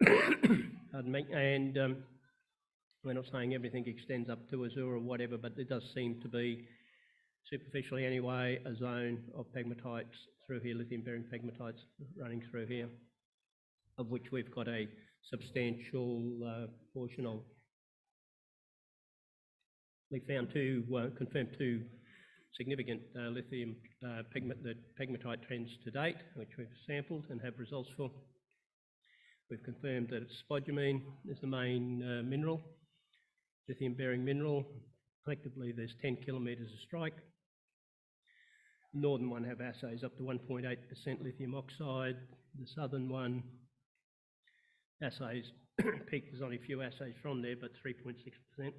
Pardon me, and we're not saying everything extends up to Azura or whatever, but there does seem to be, superficially anyway, a zone of pegmatites through here, lithium-bearing pegmatites running through here, of which we've got a substantial portion of. We found confirmed two significant lithium pegmatite trends to date, which we've sampled and have results for. We've confirmed that it's spodumene is the main mineral, lithium-bearing mineral. Collectively, there's 10 kilometres of strike. The northern one have assays up to 1.8% lithium oxide. The southern one assays peaked. There's only a few assays from there, but 3.6%.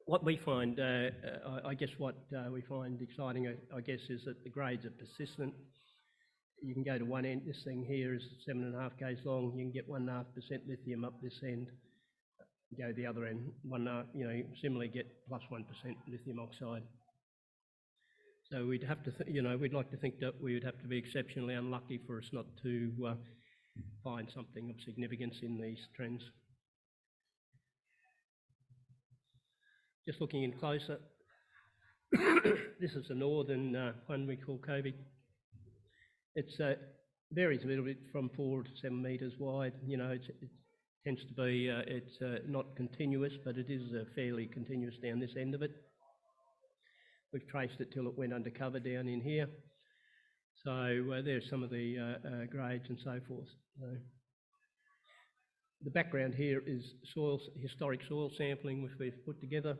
What we find, I guess what we find exciting, I guess, is that the grades are persistent. You can go to one end, this thing here is 7.5 k's long, you can get 1.5% lithium up this end. Go the other end, similarly get plus 1% lithium oxide. So we'd have to, we'd like to think that we would have to be exceptionally unlucky for us not to find something of significance in these trends. Just looking in closer, this is the northern one we call Kobe. It varies a little bit from 4 to 7 metres wide. It tends to be, it's not continuous, but it is fairly continuous down this end of it. We've traced it till it went undercover down in here. So there's some of the grades and so forth. The background here is historic soil sampling, which we've put together,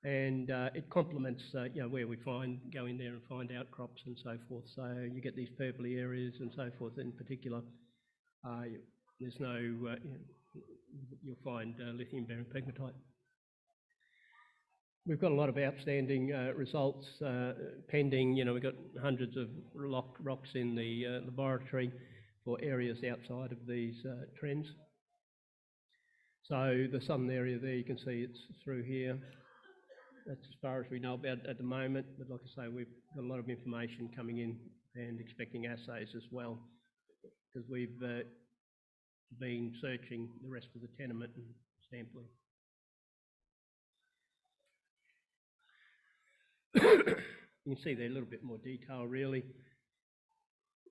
and it complements where we go in there and find outcrops and so forth. So you get these purpley areas and so forth. In particular, there's no you'll find lithium-bearing pegmatite. We've got a lot of outstanding results pending. We've got hundreds of rocks in the laboratory for areas outside of these trends. So the southern area there, you can see it's through here. That's as far as we know about at the moment, but like I say, we've got a lot of information coming in and expecting assays as well, because we've been searching the rest of the tenement and sampling. You can see there a little bit more detail really.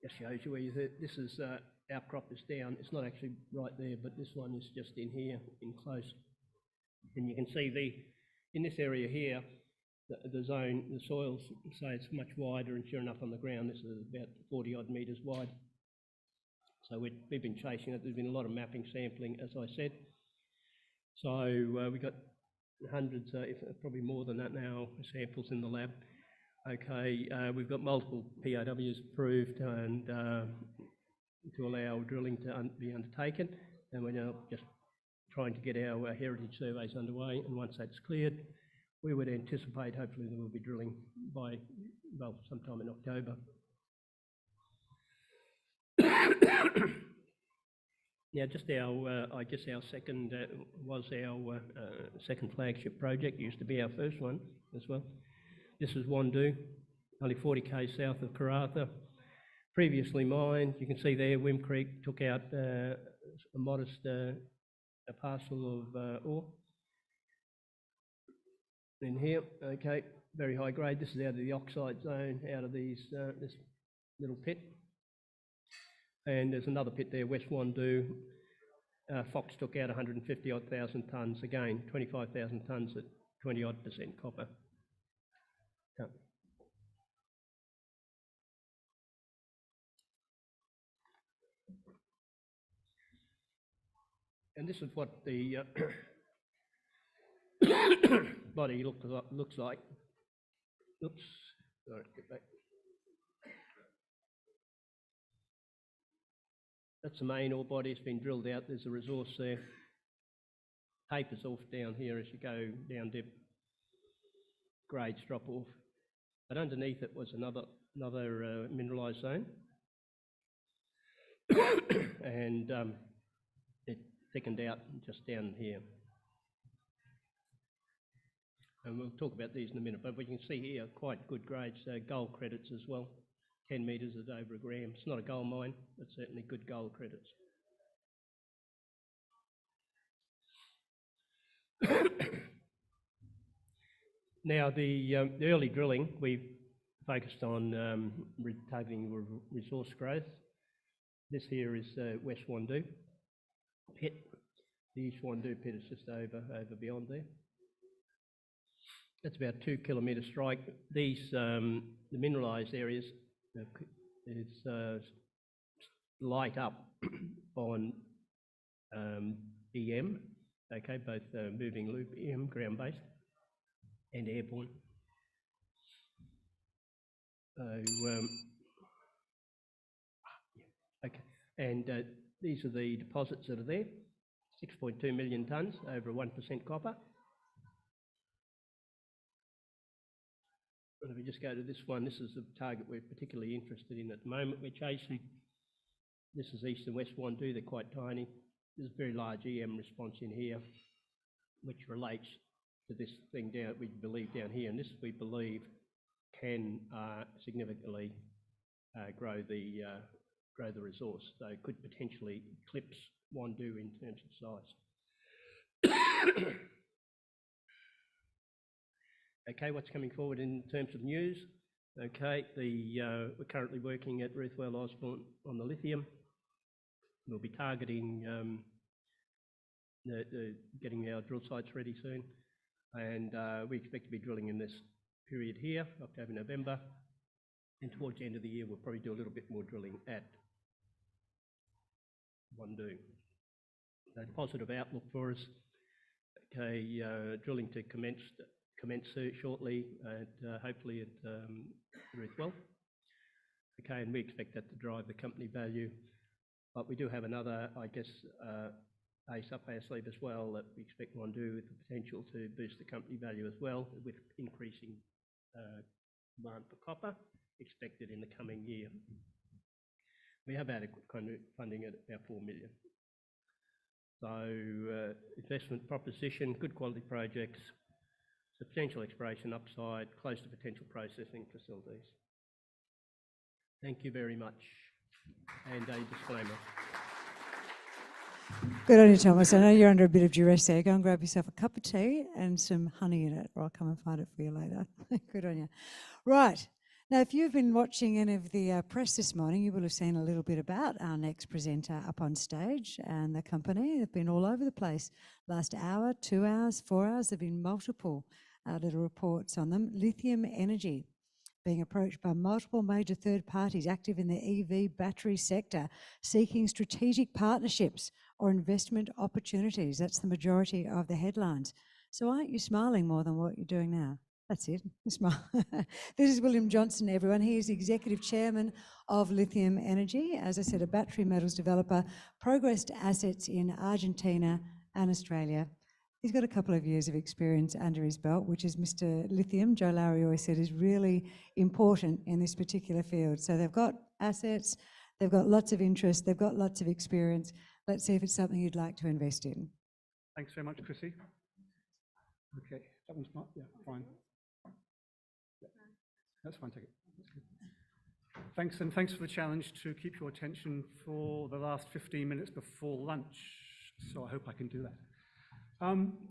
Just shows you where this is outcrop is down. It's not actually right there, but this one is just in here, in close. And you can see in this area here, the zone, the soils, say it's much wider, and sure enough on the ground, this is about 40 odd metres wide. So we've been chasing it. There's been a lot of mapping sampling, as I said. So we got hundreds, if probably more than that now, samples in the lab. Okay, we've got multiple POWs approved and to allow drilling to be undertaken, and we're now just trying to get our heritage surveys underway, and once that's cleared, we would anticipate hopefully that we'll be drilling by, well, sometime in October. Now, just our, I guess our second, was our second flagship project, used to be our first one as well. This is Wandoo, only 40 k's south of Karratha. Previously mined, you can see there, Wim Creek took out a modest a parcel of ore. In here, okay, very high grade. This is out of the oxide zone, out of these this little pit. And there's another pit there, West Wandoo. Fox took out 150-odd thousand tonnes, again, 25,000 tonnes at 20-odd% copper. And this is what the body looks like. Oops, sorry, get back. That's the main ore body. It's been drilled out. There's a resource there. Tapers off down here as you go down dip. Grades drop off. But underneath it was another mineralised zone. And it thickened out just down here. And we'll talk about these in a minute, but we can see here quite good grades, gold credits as well. 10 metres at over a gram. It's not a gold mine, but certainly good gold credits. Now, the early drilling, we've focused on targeting resource growth. This here is West Wandoo pit. The East Wandoo pit is just over beyond there. That's about 2 kilometre strike. These, the mineralised areas is light up on EM, okay, both moving loop EM, ground-based, and airborne. Okay, and these are the deposits that are there, 6.2 million tonnes over 1% copper. If we just go to this one, this is the target we're particularly interested in at the moment. We're chasing. This is East and West Wandoo, they're quite tiny. There's a very large EM response in here, which relates to this thing down, we believe down here, and this we believe can significantly grow the resource. So it could potentially eclipse Wandoo in terms of size. Okay, what's coming forward in terms of news? Okay, we're currently working at Ruthwell Osborne on the lithium. We'll be targeting getting our drill sites ready soon, and we expect to be drilling in this period here, October, November, and towards the end of the year we'll probably do a little bit more drilling at Wandoo. So positive outlook for us. Okay, drilling to commence shortly, hopefully at Ruthwell. Okay, and we expect that to drive the company value. But we do have another, I guess, ace up our sleeve as well that we expect Wandoo with the potential to boost the company value as well, with increasing demand for copper expected in the coming year. We have adequate funding at about 4 million. So investment proposition, good quality projects, substantial exploration upside, close to potential processing facilities. Thank you very much. And a disclaimer.
Good on you, Thomas. I know you're under a bit of duress there. Go and grab yourself a cup of tea and some honey in it, or I'll come and find it for you later. Good on you. Right. Now, if you've been watching any of the press this morning, you will have seen a little bit about our next presenter up on stage and the company. They've been all over the place. Last hour, 2 hours, 4 hours, there have been multiple little reports on them. Lithium Energy. being approached by multiple major third parties active in the EV battery sector, seeking strategic partnerships or investment opportunities. That's the majority of the headlines. So aren't you smiling more than what you're doing now? That's it. Smile. This is William Johnson, everyone. He is the Executive Chairman of Lithium Energy. As I said, a battery metals developer, progressed assets in Argentina and Australia. He's got a couple of years of experience under his belt, which is Mr. Lithium, Joe Lowry always said, is really important in this particular field. So they've got assets, they've got lots of interest, they've got lots of experience. Let's see if it's something you'd like to invest in.
Thanks very much, Chrissy. Okay, that one's not, yeah, fine. Yeah, that's fine, take it. That's good. Thanks, and thanks for the challenge to keep your attention for the last 15 minutes before lunch. So I hope I can do that.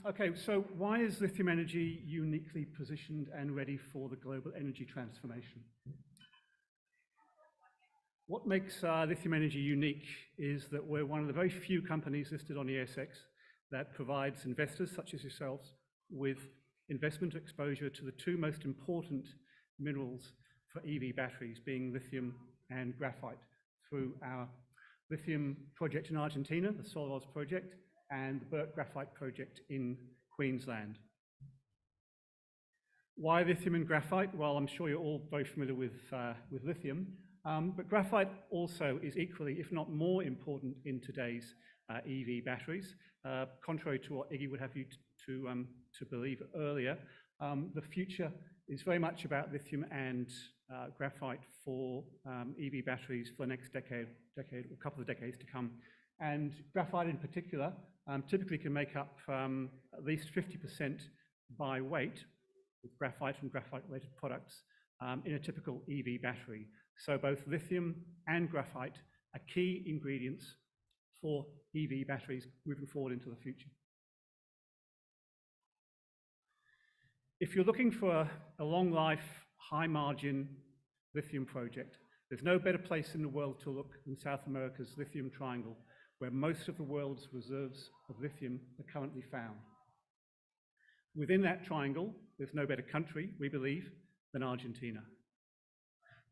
Okay, so why is Lithium Energy uniquely positioned and ready for the global energy transformation? What makes Lithium Energy unique is that we're one of the very few companies listed on the ASX that provides investors such as yourselves with investment exposure to the two most important minerals for EV batteries, being lithium and graphite, through our lithium project in Argentina, the Solaros project, and the Burt Graphite project in Queensland. Why lithium and graphite? Well, I'm sure you're all very familiar with lithium, but graphite also is equally, if not more important in today's EV batteries. Contrary to what Iggy would have you to believe earlier, the future is very much about lithium and graphite for EV batteries for the next decade, a couple of decades to come. And graphite in particular typically can make up at least 50% by weight with graphite and graphite-related products in a typical EV battery. So both lithium and graphite are key ingredients for EV batteries moving forward into the future. If you're looking for a long life, high margin lithium project, there's no better place in the world to look than South America's Lithium Triangle, where most of the world's reserves of lithium are currently found. Within that triangle, there's no better country, we believe, than Argentina.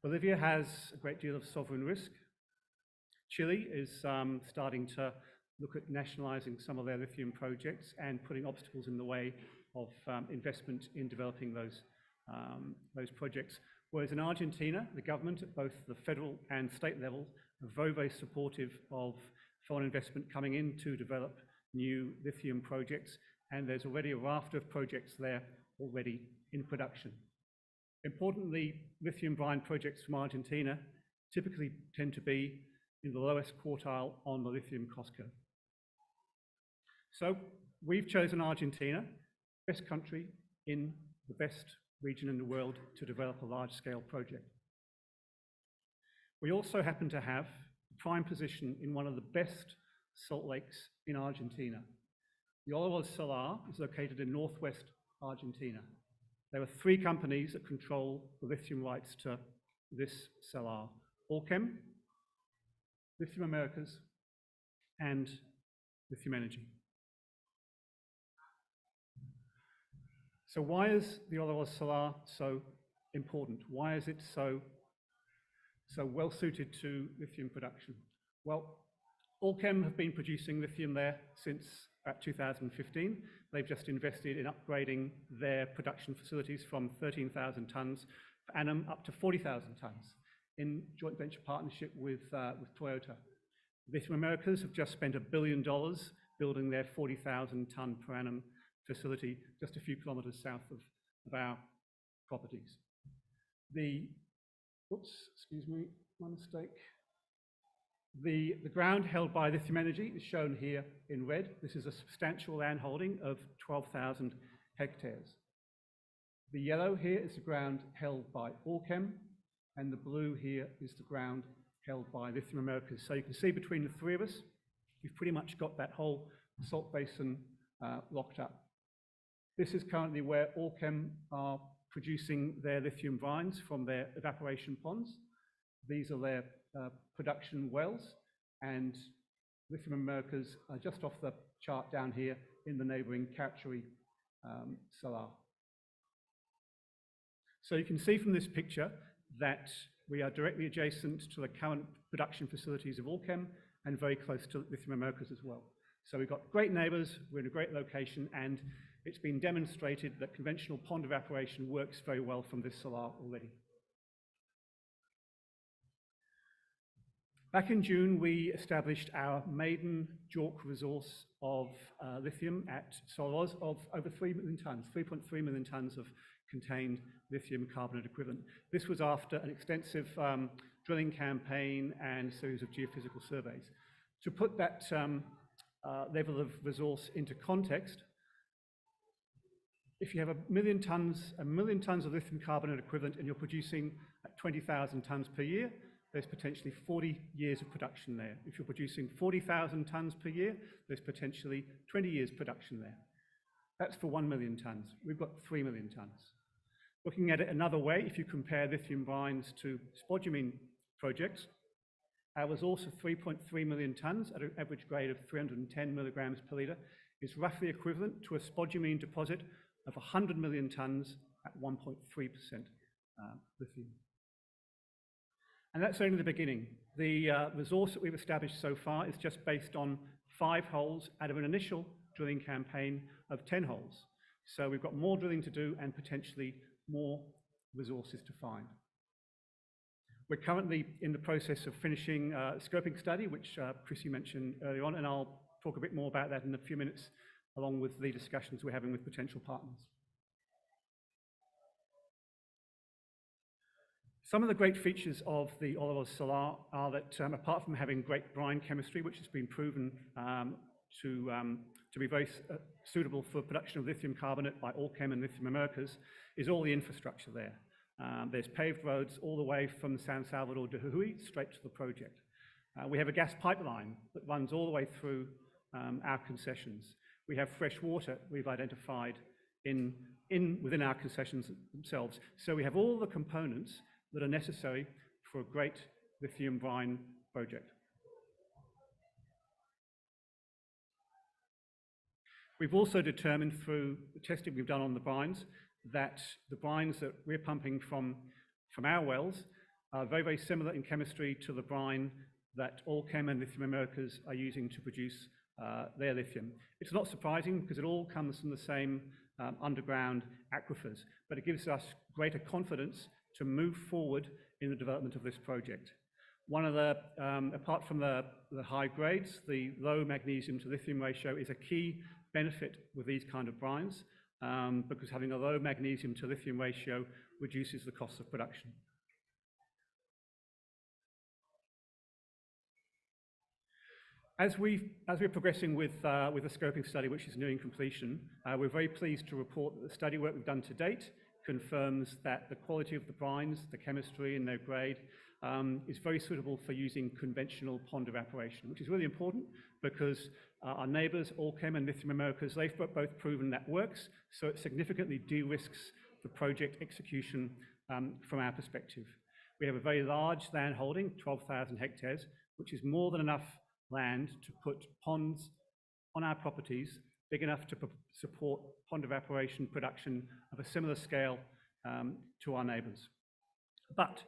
Bolivia has a great deal of sovereign risk. Chile is starting to look at nationalizing some of their lithium projects and putting obstacles in the way of investment in developing those projects. Whereas in Argentina, the government at both the federal and state level are very, very supportive of foreign investment coming in to develop new lithium projects, and there's already a raft of projects there already in production. Importantly, lithium brine projects from Argentina typically tend to be in the lowest quartile on the lithium cost curve. So we've chosen Argentina, best country in the best region in the world to develop a large-scale project. We also happen to have prime position in one of the best salt lakes in Argentina. The Olaroz Salar is located in northwest Argentina. There are 3 companies that control the lithium rights to this salar: Allkem, Lithium Americas, and Lithium Energy. So why is the Olaroz Salar so important? Why is it so well suited to lithium production? Well, Allkem have been producing lithium there since about 2015. They've just invested in upgrading their production facilities from 13,000 tonnes per annum up to 40,000 tonnes in joint venture partnership with Toyota. Lithium Americas have just spent $1 billion building their 40,000 tonne per annum facility just a few kilometres south of our properties. Excuse me, my mistake. The ground held by Lithium Energy is shown here in red. This is a substantial land holding of 12,000 hectares. The yellow here is the ground held by Allkem, and the blue here is the ground held by Lithium Americas. So you can see between the 3 of us, we've pretty much got that whole salt basin locked up. This is currently where Allkem are producing their lithium brines from their evaporation ponds. These are their production wells, and Lithium Americas are just off the chart down here in the neighbouring Cauci salar. So you can see from this picture that we are directly adjacent to the current production facilities of Allchem and very close to Lithium Americas as well. So we've got great neighbours, we're in a great location, and it's been demonstrated that conventional pond evaporation works very well from this salar already. Back in June, we established our maiden JORC resource of lithium at Solos of over 3 million tonnes, 3.3 million tonnes of contained lithium carbonate equivalent. This was after an extensive drilling campaign and series of geophysical surveys. To put that level of resource into context, if you have 1 million tonnes of lithium carbonate equivalent and you're producing at 20,000 tonnes per year, there's potentially 40 years of production there. If you're producing 40,000 tonnes per year, there's potentially 20 years production there. That's for 1 million tonnes. We've got 3 million tonnes. Looking at it another way, if you compare lithium brines to spodumene projects, our resource of 3.3 million tonnes at an average grade of 310 milligrams per litre is roughly equivalent to a spodumene deposit of 100 million tonnes at 1.3% lithium. And that's only the beginning. The resource that we've established so far is just based on 5 holes out of an initial drilling campaign of 10 holes. So we've got more drilling to do and potentially more resources to find. We're currently in the process of finishing a scoping study, which Chrissy mentioned earlier on, and I'll talk a bit more about that in a few minutes, along with the discussions we're having with potential partners. Some of the great features of the Olaroz Salar are that apart from having great brine chemistry, which has been proven to be very suitable for production of lithium carbonate by Allchem and Lithium Americas, is all the infrastructure there. There's paved roads all the way from San Salvador de Jujuy straight to the project. We have a gas pipeline that runs all the way through our concessions. We have fresh water we've identified within our concessions themselves. So we have all the components that are necessary for a great lithium brine project. We've also determined through the testing we've done on the brines that the brines that we're pumping from our wells are very, very similar in chemistry to the brine that Allchem and Lithium Americas are using to produce their lithium. It's not surprising because it all comes from the same underground aquifers, but it gives us greater confidence to move forward in the development of this project. One of the, apart from the high grades, the low magnesium to lithium ratio is a key benefit with these kind of brines because having a low magnesium to lithium ratio reduces the cost of production. As we're progressing with the scoping study, which is nearing completion, we're very pleased to report that the study work we've done to date confirms that the quality of the brines, the chemistry and their grade is very suitable for using conventional pond evaporation, which is really important because our neighbours, Allchem and Lithium Americas, they've both proven that works, so it significantly de-risks the project execution from our perspective. We have a very large land holding, 12,000 hectares, which is more than enough land to put ponds on our properties big enough to support pond evaporation production of a similar scale to our neighbours. But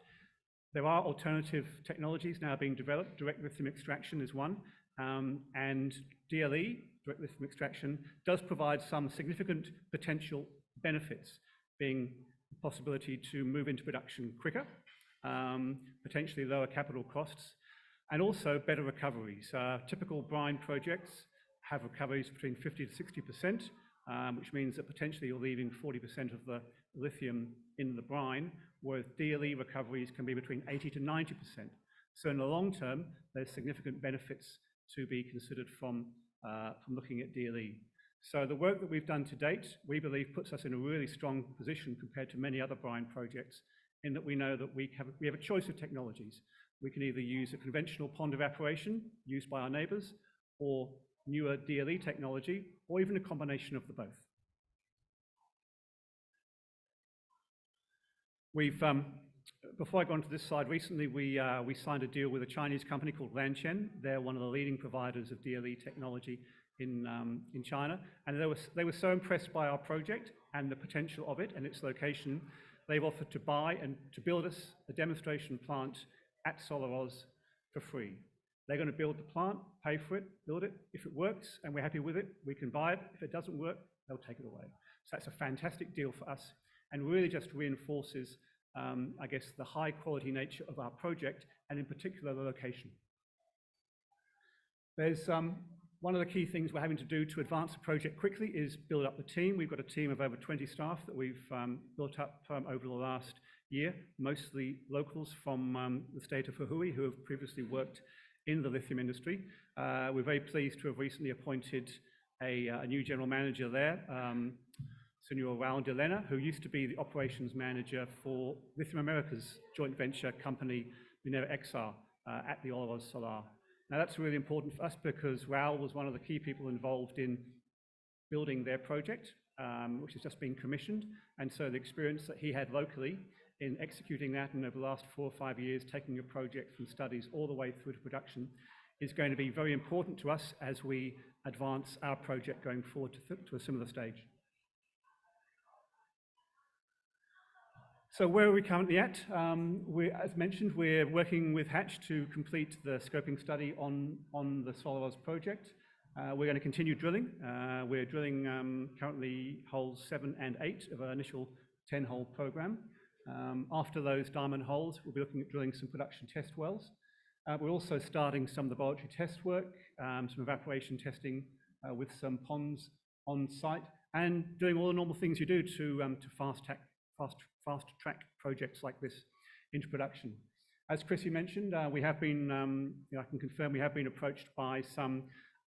there are alternative technologies now being developed. Direct lithium extraction is one, and DLE, direct lithium extraction, does provide some significant potential benefits, being the possibility to move into production quicker, potentially lower capital costs, and also better recoveries. Typical brine projects have recoveries between 50 to 60%, which means that potentially you're leaving 40% of the lithium in the brine, whereas DLE recoveries can be between 80 to 90%. So in the long term, there's significant benefits to be considered from looking at DLE. So the work that we've done to date, we believe puts us in a really strong position compared to many other brine projects, in that we know that we have a choice of technologies. We can either use a conventional pond evaporation used by our neighbours, or newer DLE technology, or even a combination of the both. We've, before I go on to this slide, recently we signed a deal with a Chinese company called Lanchen. They're one of the leading providers of DLE technology in China, and they were so impressed by our project and the potential of it and its location they've offered to buy and to build us a demonstration plant at SolarOz for free. They're going to build the plant, pay for it, build it. If it works and we're happy with it, we can buy it. If it doesn't work, they'll take it away. So that's a fantastic deal for us and really just reinforces, I guess, the high quality nature of our project and in particular the location. There's one of the key things we're having to do to advance the project quickly is build up the team. We've got a team of over 20 staff that we've built up over the last year, mostly locals from the state of Hui who have previously worked in the lithium industry. We're very pleased to have recently appointed a new general manager there, Senor Raul de Lena, who used to be the operations manager for Lithium America's joint venture company, Minera XR, at the Olaroz Solar. Now that's really important for us because Raul was one of the key people involved in building their project, which has just been commissioned. And so the experience that he had locally in executing that and over the last 4 or 5 years, taking a project from studies all the way through to production is going to be very important to us as we advance our project going forward to a similar stage. So where are we currently at? As mentioned, we're working with Hatch to complete the scoping study on the SolarOz project. We're going to continue drilling. We're drilling currently holes 7 and 8 of our initial 10-hole program. After those diamond holes, we'll be looking at drilling some production test wells. We're also starting some of the laboratory test work, some evaporation testing with some ponds on site, and doing all the normal things you do to fast track projects like this into production. As Chrissy mentioned, we have been, I can confirm we have been approached by some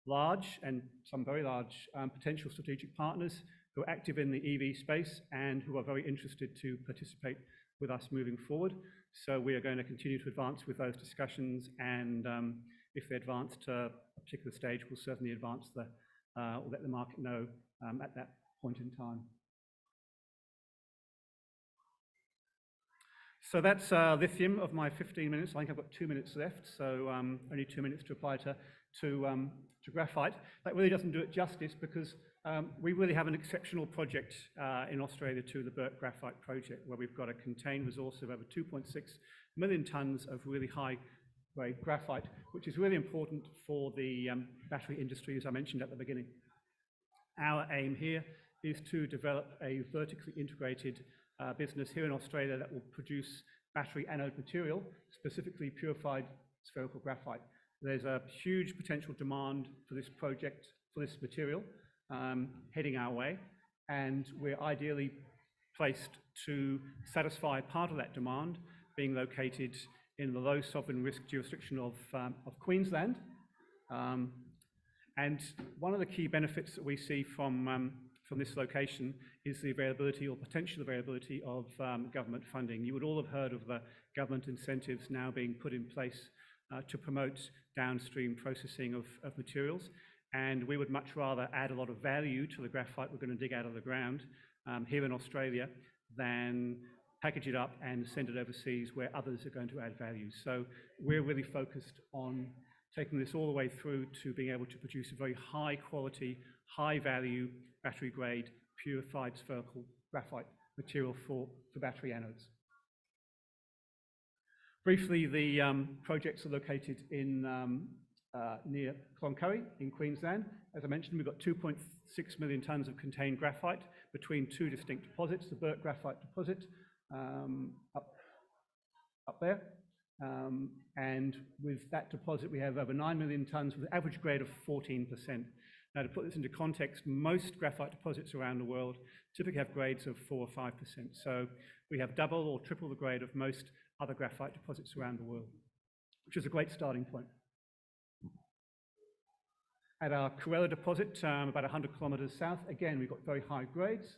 large and some very large potential strategic partners who are active in the EV space and who are very interested to participate with us moving forward. So we are going to continue to advance with those discussions, and if they advance to a particular stage, we'll certainly advance or let the market know at that point in time. So that's lithium of my 15 minutes. I think I've got 2 minutes left, so only 2 minutes to apply to graphite. That really doesn't do it justice because we really have an exceptional project in Australia too, the Perth Graphite project, where we've got a contained resource of over 2.6 million tonnes of really high-grade graphite, which is really important for the battery industry, as I mentioned at the beginning. Our aim here is to develop a vertically integrated business here in Australia that will produce battery anode material, specifically purified spherical graphite. There's a huge potential demand for this project, for this material, heading our way, and we're ideally placed to satisfy part of that demand, being located in the low sovereign risk jurisdiction of Queensland. And one of the key benefits that we see from this location is the availability or potential availability of government funding. You would all have heard of the government incentives now being put in place to promote downstream processing of materials, and we would much rather add a lot of value to the graphite we're going to dig out of the ground here in Australia than package it up and send it overseas where others are going to add value. So we're really focused on taking this all the way through to being able to produce a very high quality, high value, battery grade, purified spherical graphite material for battery anodes. Briefly, the projects are located in near Cloncurry in Queensland. As I mentioned, we've got 2.6 million tonnes of contained graphite between 2 distinct deposits, the Perth Graphite deposit up there. And with that deposit, we have over 9 million tonnes with an average grade of 14%. Now, to put this into context, most graphite deposits around the world typically have grades of 4 or 5%. So we have double or triple the grade of most other graphite deposits around the world, which is a great starting point. At our Corella deposit, about 100 kilometres south, again, we've got very high grades,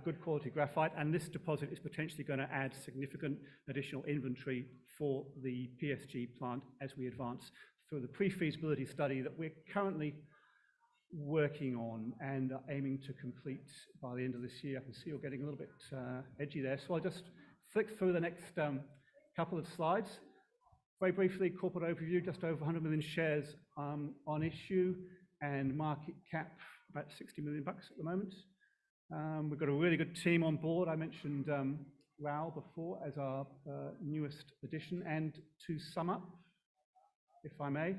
good quality graphite, and this deposit is potentially going to add significant additional inventory for the PSG plant as we advance through the pre-feasibility study that we're currently working on and are aiming to complete by the end of this year. I can see you're getting a little bit edgy there, so I'll just flick through the next couple of slides. Very briefly, corporate overview, just over 100 million shares on issue and market cap about $60 million at the moment. We've got a really good team on board. I mentioned Raoul before as our newest addition. And to sum up, if I may,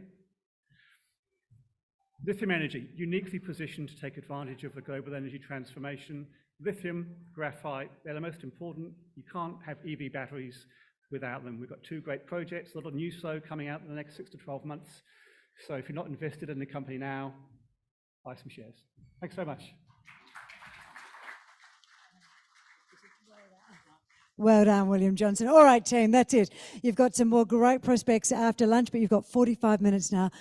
Lithium Energy, uniquely positioned to take advantage of the global energy transformation. Lithium, graphite, they're the most important. You can't have EV batteries without them. We've got two great projects, a lot of news flow coming out in the next 6 to 12 months. So if you're not invested in the company now, buy some shares. Thanks so much.
Well done, William Johnson. All right, team, that's it. You've got some more great prospects after lunch, but you've got 45 minutes now